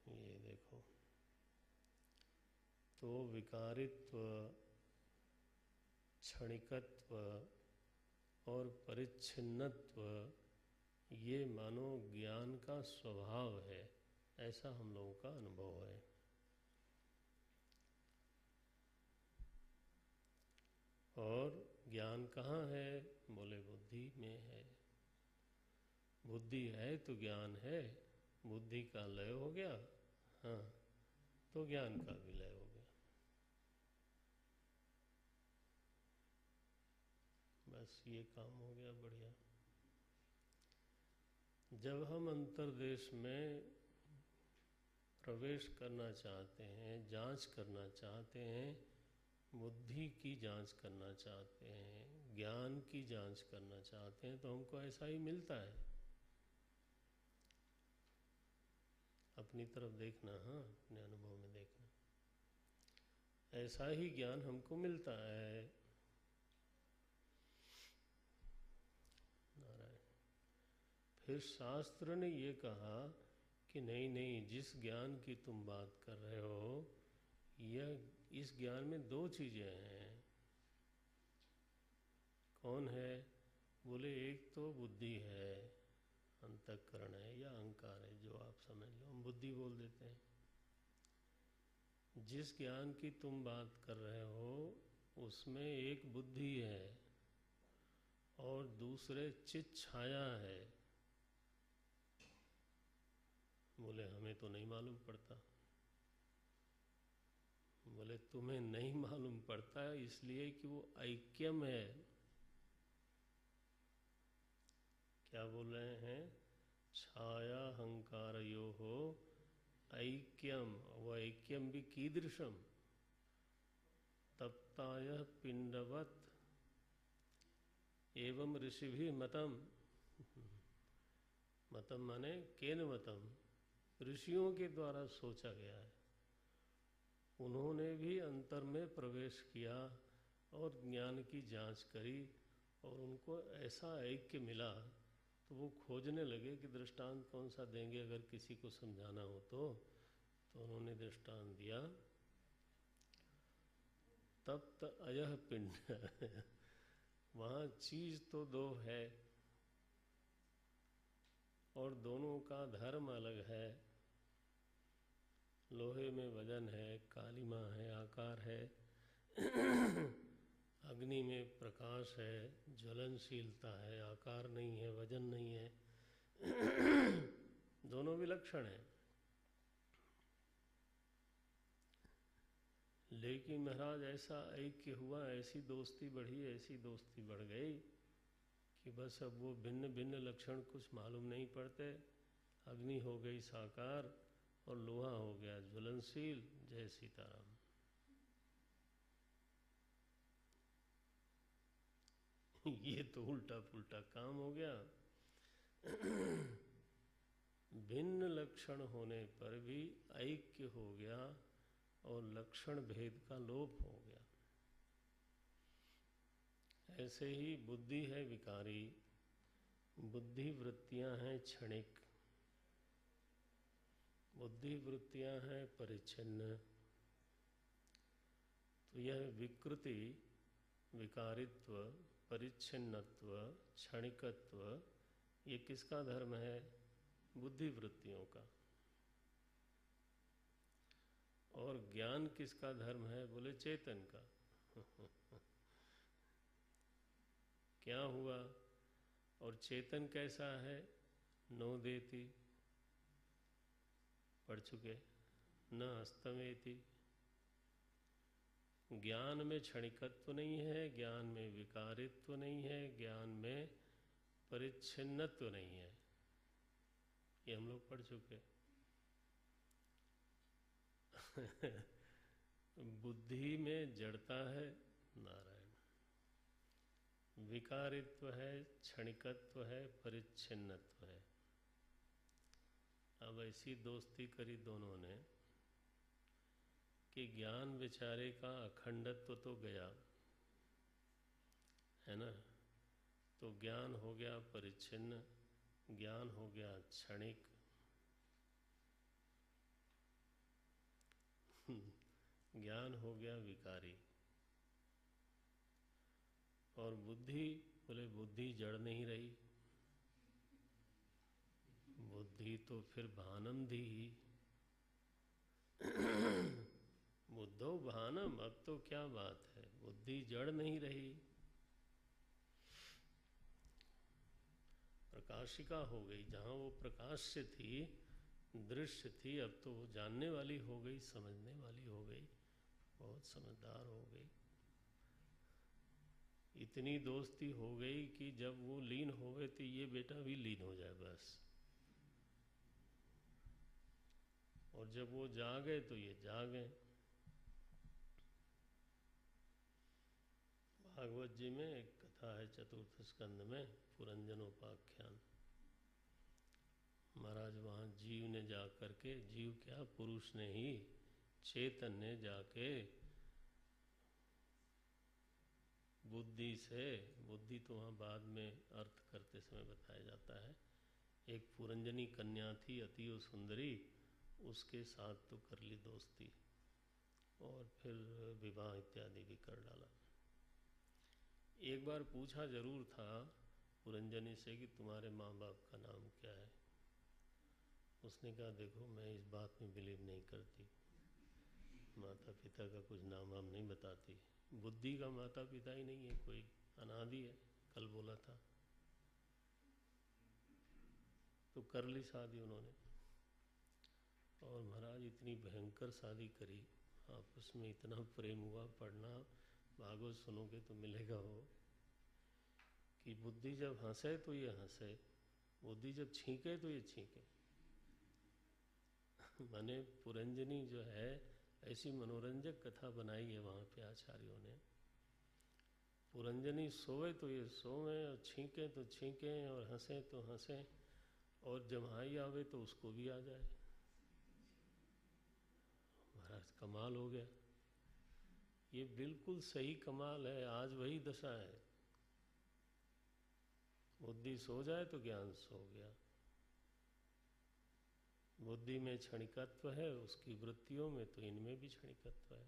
ये देखो, तो विकारित्व, क्षणिकत्व और परिच्छिन्नत्व ये मानो ज्ञान का स्वभाव है, ऐसा हम लोगों का अनुभव है। और ज्ञान कहाँ है? बोले बुद्धि में है। बुद्धि है तो ज्ञान है। बुद्धि का लय हो गया, हाँ, तो ज्ञान का भी लय हो गया। बस ये काम हो गया, बढ़िया। जब हम अंतर्देश में प्रवेश करना चाहते हैं, जांच करना चाहते हैं, बुद्धि की जांच करना चाहते हैं, ज्ञान की जांच करना चाहते हैं, तो हमको ऐसा ही मिलता है। अपनी तरफ देखना, हाँ, अपने अनुभव में देखना, ऐसा ही ज्ञान हमको मिलता है। नारायण। फिर शास्त्र ने ये कहा कि नहीं नहीं, जिस ज्ञान की तुम बात कर रहे हो, यह इस ज्ञान में दो चीजें हैं। कौन है? बोले एक तो बुद्धि है, अंतःकरण है या अहंकार है, जो आप समझ लो, हम बुद्धि बोल देते हैं। जिस ज्ञान की तुम बात कर रहे हो उसमें एक बुद्धि है और दूसरे चित छाया है। बोले हमें तो नहीं मालूम पड़ता। बोले तुम्हें नहीं मालूम पड़ता है इसलिए कि वो ऐक्यम है। क्या बोल रहे हैं? छाया अहंकारयोः ऐक्यम। वो ऐक्यम भी कीदृशम? तप्तायः पिंडवत् एवं ऋषिभिः मतम। मतम माने केन मतम? ऋषियों के द्वारा सोचा गया है। उन्होंने भी अंतर में प्रवेश किया और ज्ञान की जांच करी और उनको ऐसा ऐक्य मिला, तो वो खोजने लगे कि दृष्टांत कौन सा देंगे अगर किसी को समझाना हो तो उन्होंने दृष्टांत दिया तप्त अयः पिंड। वहाँ चीज तो दो है और दोनों का धर्म अलग है। लोहे में वजन है, कालिमा है, आकार है। अग्नि में प्रकाश है, ज्वलनशीलता है, आकार नहीं है, वजन नहीं है। दोनों विलक्षण हैं। लेकिन महाराज ऐसा ऐक्य हुआ, ऐसी दोस्ती बढ़ी, ऐसी दोस्ती बढ़ गई कि बस अब वो भिन्न भिन्न लक्षण कुछ मालूम नहीं पड़ते। अग्नि हो गई साकार और लोहा हो गया ज्वलनशील। जय सीताराम। ये तो उल्टा पुल्टा काम हो गया। भिन्न लक्षण होने पर भी ऐक्य हो गया और लक्षण भेद का लोप हो गया। ऐसे ही बुद्धि है विकारी, बुद्धि वृत्तियां हैं क्षणिक, बुद्धि वृत्तियां हैं परिच्छिन्न। तो यह विकृति, विकारित्व, परिच्छिन्नत्व, क्षणिकत्व, ये किसका धर्म है? बुद्धि वृत्तियों का। और ज्ञान किसका धर्म है? बोले चेतन का। क्या हुआ? और चेतन कैसा है? नो देती, पढ़ चुके, न हस्तमेति। ज्ञान में क्षणिकत्व नहीं है, ज्ञान में विकारित्व नहीं है, ज्ञान में परिच्छिन्नत्व नहीं है। ये हम लोग पढ़ चुके। बुद्धि में जड़ता है, नारायण, विकारित्व है, क्षणिकत्व है, परिच्छिन्नत्व है। अब ऐसी दोस्ती करी दोनों ने कि ज्ञान विचारे का अखंडत्व तो गया है ना, तो ज्ञान हो गया परिच्छिन्न, ज्ञान हो गया क्षणिक, ज्ञान हो गया विकारी। और बुद्धि, बोले बुद्धि जड़ नहीं रही, बुद्धि तो फिर भानंदी ही। बुद्धो भानम, अब तो क्या बात है, बुद्धि जड़ नहीं रही, प्रकाशिका हो गई। जहाँ वो प्रकाश्य थी, दृश्य थी, अब तो वो जानने वाली हो गई, समझने वाली हो गई, बहुत समझदार हो गई। इतनी दोस्ती हो गई कि जब वो लीन हो गए तो ये बेटा भी लीन हो जाए बस, और जब वो जागे तो ये जागे। भागवत जी में एक कथा है चतुर्थ स्कंद में, पुरंजनोपाख्यान। महाराज वहाँ जीव ने जा करके, जीव क्या, पुरुष ने ही, चेतन ने जाके बुद्धि से, बुद्धि तो वहाँ बाद में अर्थ करते समय बताया जाता है, एक पुरंजनी कन्या थी अति सुंदरी, उसके साथ तो कर ली दोस्ती और फिर विवाह इत्यादि भी कर डाला। एक बार पूछा जरूर था पुरंजनी से कि तुम्हारे माँ बाप का नाम क्या है? उसने कहा देखो मैं इस बात में बिलीव नहीं करती, माता पिता का कुछ नाम हम नहीं बताती, बुद्धि का माता पिता ही नहीं है कोई, अनादि है, कल बोला था। तो कर ली शादी उन्होंने, और महाराज इतनी भयंकर शादी करी, आपस में इतना प्रेम हुआ, पढ़ना भागवत सुनोगे तो मिलेगा वो, कि बुद्धि जब हंसे तो ये हंसे, बुद्धि जब छींके तो ये छींके। माने पुरंजनी जो है ऐसी मनोरंजक कथा बनाई है वहाँ पे आचार्यों ने। पुरंजनी सोए तो ये सोए, और छींके तो छींके, और हंसे तो हंसे, और जम्हाई आवे तो उसको भी आ जाए। महाराज कमाल हो गया, ये बिल्कुल सही कमाल है। आज वही दशा है, बुद्धि सो जाए तो ज्ञान सो गया। बुद्धि में क्षणिकत्व है, उसकी वृत्तियों में, तो इनमें भी क्षणिकत्व है।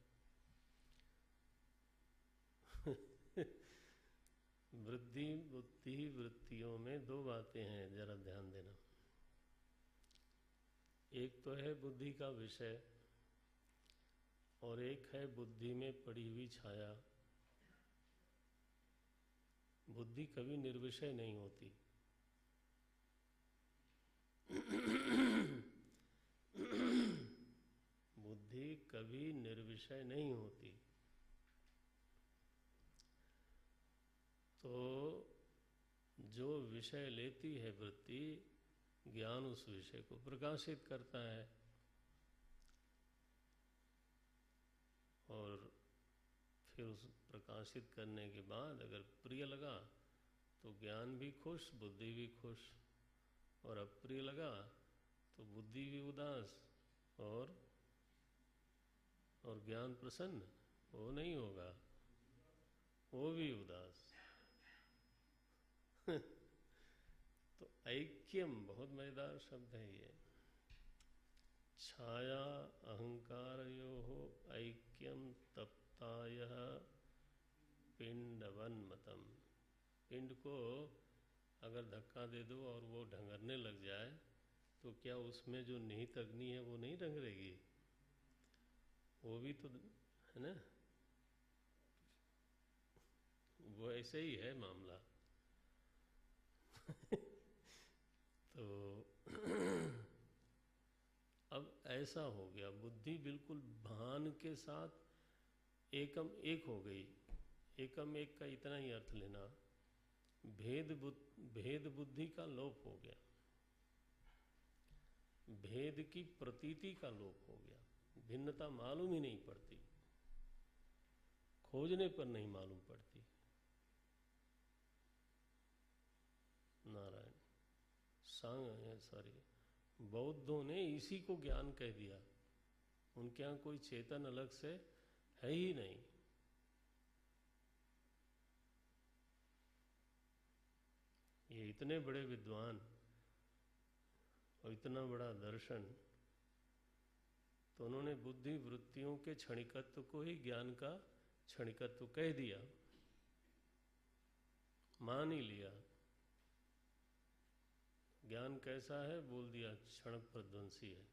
बुद्धि वृत्तियों में दो बातें हैं, जरा ध्यान देना। एक तो है बुद्धि का विषय, और एक है बुद्धि में पड़ी हुई छाया। बुद्धि कभी निर्विषय नहीं होती। बुद्धि कभी निर्विषय नहीं होती। तो जो विषय लेती है वृत्ति, ज्ञान उस विषय को प्रकाशित करता है, और फिर उस प्रकाशित करने के बाद अगर प्रिय लगा तो ज्ञान भी खुश, बुद्धि भी खुश, और अप्रिय लगा तो बुद्धि भी उदास और ज्ञान प्रसन्न, वो नहीं होगा, वो भी उदास। तो ऐक्यम बहुत मजेदार शब्द है ये। छाया अहंकारयोः ऐक्यम तप्तायः पिंडवन्मतम। पिंड को अगर धक्का दे दो और वो ढंगरने लग जाए तो क्या उसमें जो निहित अग्नि है वो नहीं ढंगरेगी? वो भी तो है ना। वो ऐसे ही है मामला। तो अब ऐसा हो गया, बुद्धि बिल्कुल भान के साथ एकम एक हो गई। एकम एक का इतना ही अर्थ लेना, भेद बुद्धि का लोप हो गया, भेद की प्रतीति का लोप हो गया, भिन्नता मालूम ही नहीं पड़ती, खोजने पर नहीं मालूम पड़ती। नारायण सॉरी, बौद्धों ने इसी को ज्ञान कह दिया। उनके यहाँ कोई चेतन अलग से है ही नहीं। ये इतने बड़े विद्वान और इतना बड़ा दर्शन, तो उन्होंने बुद्धि वृत्तियों के क्षणिकत्व को ही ज्ञान का क्षणिकत्व कह दिया, मान ही लिया। ज्ञान कैसा है बोल दिया, क्षण प्रध्वंसी है।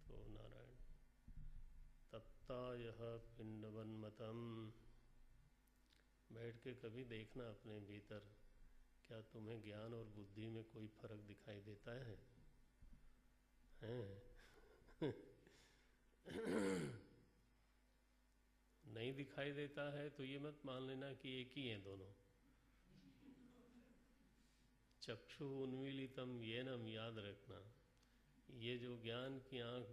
तो नारायण तत्ता यह पिंडवन्मतम, बैठ के कभी देखना अपने भीतर, क्या तुम्हें ज्ञान और बुद्धि में कोई फर्क दिखाई देता है? हैं? नहीं दिखाई देता है तो ये मत मान लेना कि एक ही हैं दोनों। चक्षु उन्मीलितम येनम, याद रखना, ये जो ज्ञान की आंख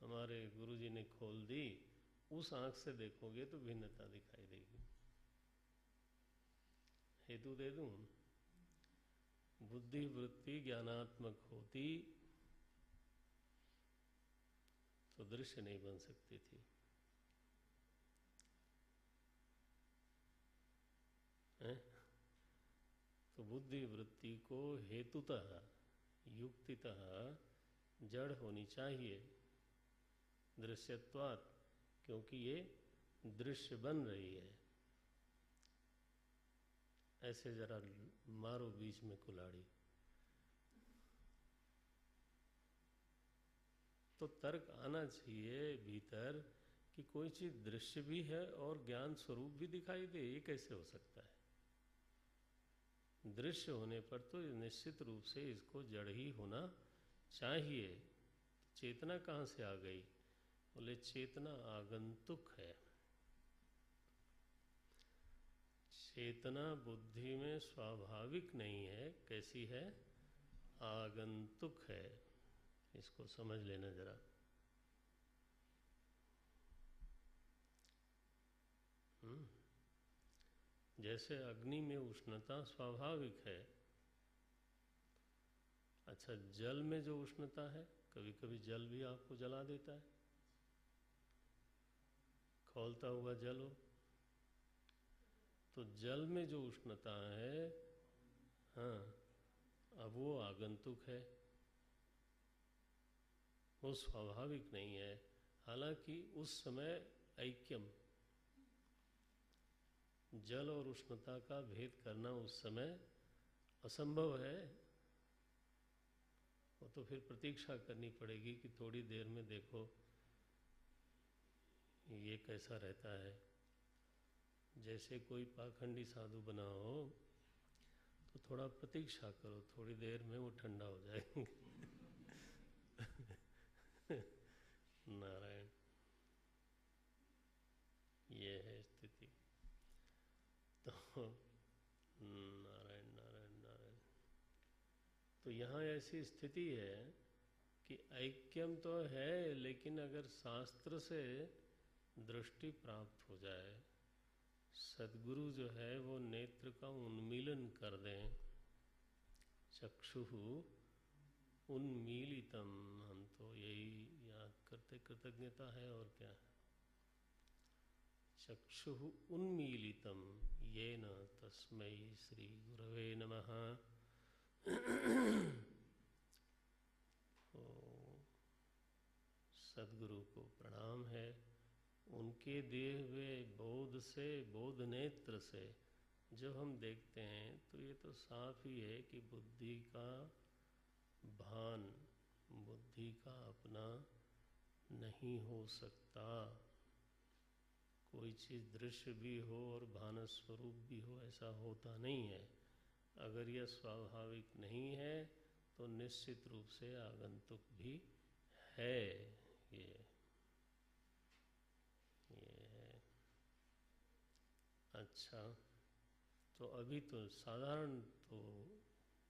हमारे गुरुजी ने खोल दी, उस आंख से देखोगे तो भिन्नता दिखाई देगी। हेतु दे दूं, बुद्धि वृत्ति ज्ञानात्मक होती तो दृश्य नहीं बन सकती थी। है? तो बुद्धि वृत्ति को हेतुतः युक्तितः जड़ होनी चाहिए दृश्यत्वात्, क्योंकि ये दृश्य बन रही है। ऐसे जरा मारो बीच में कुल्हाड़ी, तो तर्क आना चाहिए भीतर कि कोई चीज दृश्य भी है और ज्ञान स्वरूप भी दिखाई दे। ये कैसे हो सकता है? दृश्य होने पर तो निश्चित रूप से इसको जड़ ही होना चाहिए। चेतना कहाँ से आ गई? बोले चेतना आगंतुक है। चेतना बुद्धि में स्वाभाविक नहीं है। कैसी है? आगंतुक है। इसको समझ लेना जरा। जैसे अग्नि में उष्णता स्वाभाविक है। अच्छा, जल में जो उष्णता है, कभी कभी जल भी आपको जला देता है, खौलता हुआ जल हो, तो जल में जो उष्णता है, हाँ, अब वो आगंतुक है, वो स्वाभाविक नहीं है। हालांकि उस समय ऐक्यम, जल और उष्णता का भेद करना उस समय असंभव है। वो तो फिर प्रतीक्षा करनी पड़ेगी कि थोड़ी देर में देखो ये कैसा रहता है। जैसे कोई पाखंडी साधु बना हो तो थोड़ा प्रतीक्षा करो, थोड़ी देर में वो ठंडा हो जाएंगे। नारायण, ये है स्थिति। तो नारायण नारायण नारायण, तो यहाँ ऐसी स्थिति है कि ऐक्यम तो है, लेकिन अगर शास्त्र से दृष्टि प्राप्त हो जाए, सद्गुरु जो है वो नेत्र का उन्मीलन कर दें, चक्षुः उन्मीलितम, हम तो यही याद करते कृतज्ञता है और क्या है। चक्षुः उन्मीलितम येन तस्मै श्री गुरवे नमः। तो सद्गुरु को प्रणाम है उनके दिए हुए बोध से, बोध नेत्र से जब हम देखते हैं तो ये तो साफ ही है कि बुद्धि का भान, बुद्धि का अपना नहीं हो सकता। कोई चीज़ दृश्य भी हो और भान स्वरूप भी हो, ऐसा होता नहीं है। अगर यह स्वाभाविक नहीं है तो निश्चित रूप से आगंतुक भी है। ये है। अच्छा, तो अभी तो साधारण, तो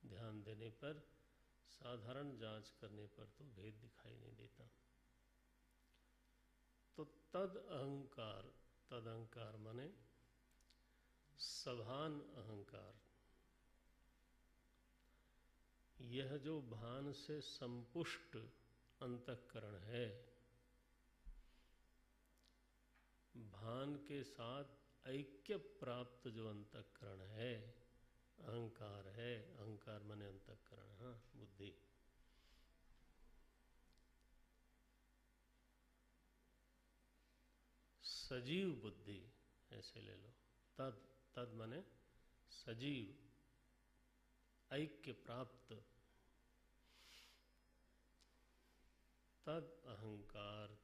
ध्यान देने पर, साधारण जांच करने पर तो भेद दिखाई नहीं देता। तो तद अहंकार, तद अहंकार माने सभान अहंकार, यह जो भान से संपुष्ट अंतःकरण है, भान के साथ ऐक्य प्राप्त जो अंतःकरण है, अहंकार है, अहंकार माने अंतःकरण, हाँ, बुद्धि, सजीव बुद्धि ऐसे ले लो। तद, तद माने सजीव, ऐक्य प्राप्त, तद अहंकार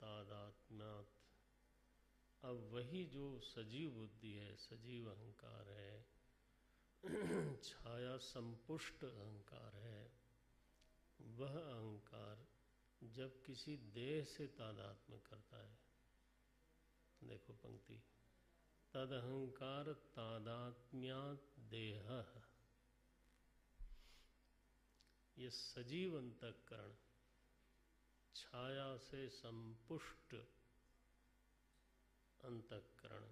तादात्म्यात्। अब वही जो सजीव बुद्धि है, सजीव अहंकार है, छाया संपुष्ट अहंकार है, वह अहंकार जब किसी देह से तादात्म्य करता है, देखो पंक्ति, तद अहंकार तादात्म्यात् देहः, ये सजीव अंतःकरण छाया से संपुष्ट अंतःकरण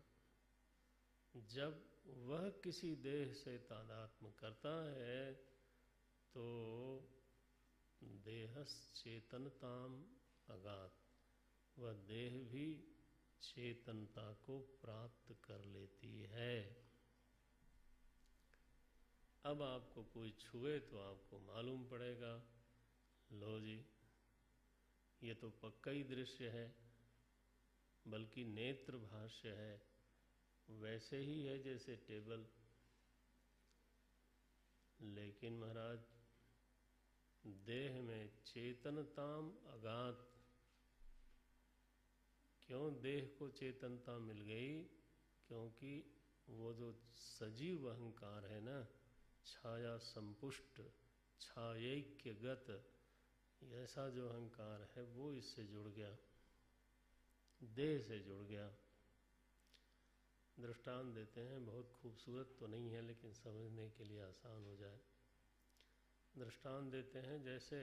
जब वह किसी देह से तादात्म्य करता है तो देहश्चेतनताम अगात, वह देह भी चेतनता को प्राप्त कर लेती है। अब आपको कोई छुए तो आपको मालूम पड़ेगा, लो जी ये तो पक्का ही दृश्य है, बल्कि नेत्र भाष्य है, वैसे ही है जैसे टेबल। लेकिन महाराज देह में चेतनताम अगात, क्यों देह को चेतनता मिल गई? क्योंकि वो जो सजीव अहंकार है ना, छाया संपुष्ट, छायैक्यगत, ऐसा जो अहंकार है वो इससे जुड़ गया, देह से जुड़ गया। दृष्टांत देते हैं, बहुत खूबसूरत तो नहीं है लेकिन समझने के लिए आसान हो जाए। दृष्टांत देते हैं, जैसे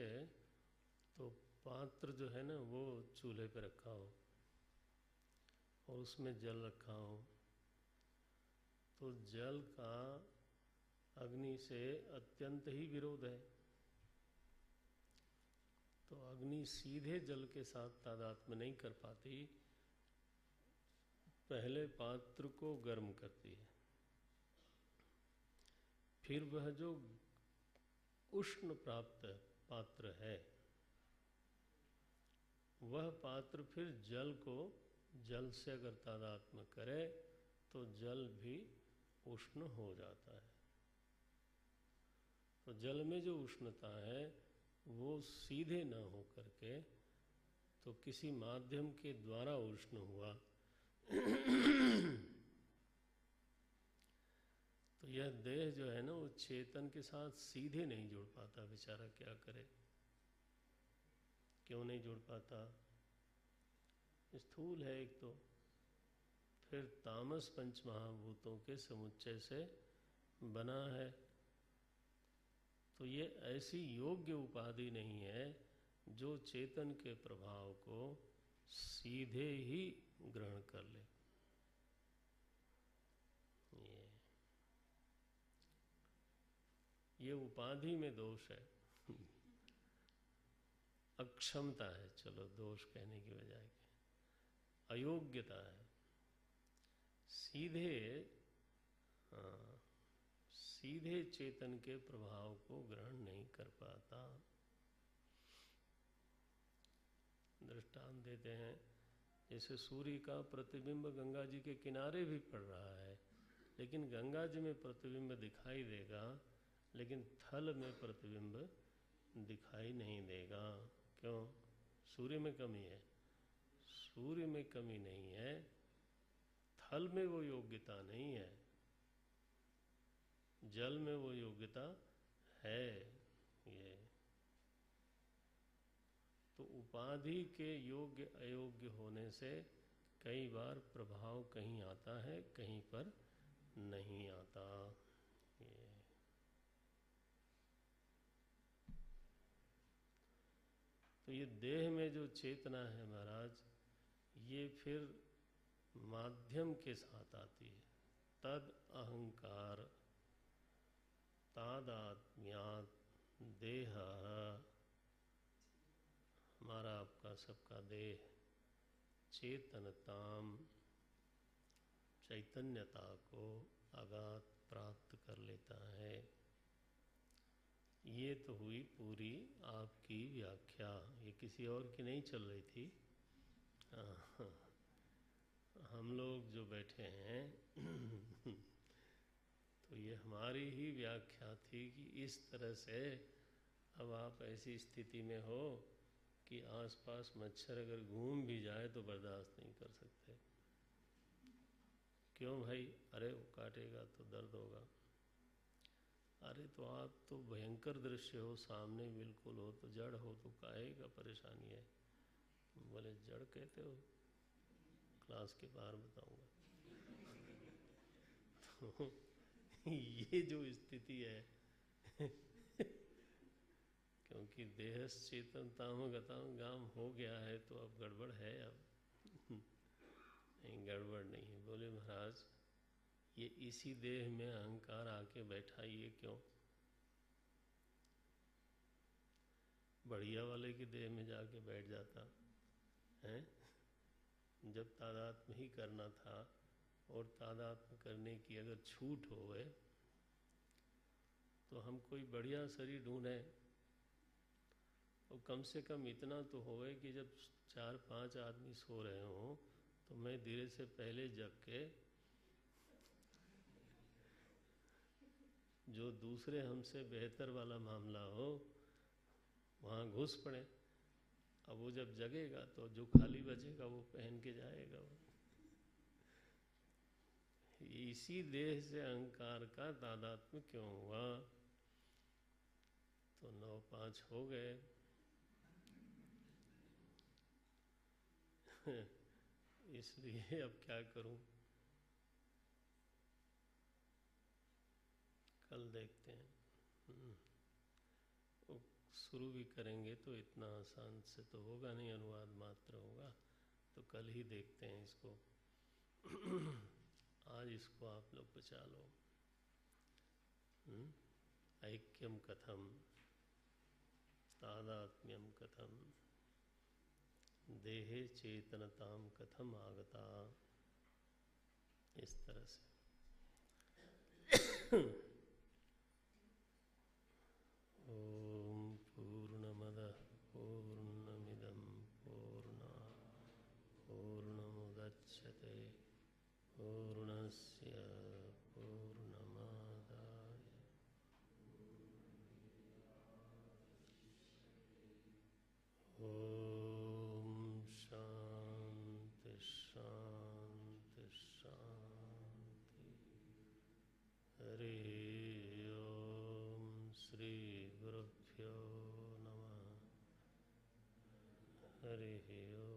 तो पात्र जो है ना वो चूल्हे पे रखा हो और उसमें जल रखा हो, तो जल का अग्नि से अत्यंत ही विरोध है। तो अग्नि सीधे जल के साथ तादात्म्य नहीं कर पाती, पहले पात्र को गर्म करती है, फिर वह जो उष्ण प्राप्त पात्र है वह पात्र फिर जल को, जल से अगर तादात्म्य करे तो जल भी उष्ण हो जाता है। तो जल में जो उष्णता है वो सीधे न हो करके तो किसी माध्यम के द्वारा उष्ण हुआ। तो यह देह जो है ना वो चेतन के साथ सीधे नहीं जुड़ पाता, बेचारा क्या करे। क्यों नहीं जुड़ पाता? स्थूल है एक तो, फिर तामस पंच महाभूतों के समुच्चय से बना है। तो ये ऐसी योग्य उपाधि नहीं है जो चेतन के प्रभाव को सीधे ही ग्रहण कर ले। ये उपाधि में दोष है, अक्षमता है, चलो दोष कहने की बजाय अयोग्यता है। सीधे, हाँ, सीधे चेतन के प्रभाव को ग्रहण नहीं कर पाता। दृष्टांत देते हैं, जैसे सूर्य का प्रतिबिंब गंगा जी के किनारे भी पड़ रहा है, लेकिन गंगा जी में प्रतिबिंब दिखाई देगा, लेकिन थल में प्रतिबिंब दिखाई नहीं देगा। क्यों? सूर्य में कमी है? सूर्य में कमी नहीं है, थल में वो योग्यता नहीं है, जल में वो योग्यता है। ये तो उपाधि के योग्य अयोग्य होने से कई बार प्रभाव कहीं आता है, कहीं पर नहीं आता। ये तो ये देह में जो चेतना है महाराज, ये फिर माध्यम के साथ आती है। तद अहंकार तादात्म्यात् देह, हमारा आपका सबका देह चेतनताम, चैतन्यता को आगात प्राप्त कर लेता है। ये तो हुई पूरी आपकी व्याख्या, ये किसी और की नहीं चल रही थी। हम लोग जो बैठे हैं तो ये हमारी ही व्याख्या थी कि इस तरह से अब आप ऐसी स्थिति में हो कि आसपास मच्छर अगर घूम भी जाए तो बर्दाश्त नहीं कर सकते। क्यों भाई? अरे वो काटेगा तो दर्द होगा। अरे तो आप तो भयंकर दृश्य हो, सामने बिल्कुल हो, तो जड़ हो तो काहे का परेशानी है? बोले जड़ कहते हो? क्लास के बाहर बताऊंगा। तो ये जो स्थिति है क्योंकि देहश्चेतनताम गताम गाम हो गया है, तो अब गड़बड़ है। अब नहीं, गड़बड़ नहीं है। बोले महाराज ये इसी देह में अहंकार आके बैठा, ये क्यों? बढ़िया वाले की देह में जाके बैठ जाता है। जब तादात्म्य ही करना था और तादात्म्य करने की अगर छूट हो गए तो हम कोई बढ़िया शरीर ढूंढें, और कम से कम इतना तो होए कि जब 4-5 आदमी सो रहे हों तो मैं धीरे से पहले जग के जो दूसरे हमसे बेहतर वाला मामला हो वहाँ घुस पड़े। अब वो जब जगेगा तो जो खाली बचेगा वो पहन के जाएगा। वो इसी देह से अहंकार का तादात्म्य क्यों हुआ? तो 9-5 हो गए। इसलिए अब क्या करूं? कल देखते हैं। शुरू भी करेंगे तो इतना आसान से तो होगा नहीं, अनुवाद मात्र होगा, तो कल ही देखते हैं इसको। आज इसको आप लोग बचा लो। ऐक्यम कथम, तादात्म्यम कथम, देहे चेतनताम कथम आगता, इस तरह से। ओम पूर्णमदः पूर्णमिदं पूर्णात् पूर्णमुदच्यते पूर्णस्य पूर्णमादाय ओम शांति शांति शांति। हरि ओम। श्री गुरुभ्यो नमः। हरि ओम।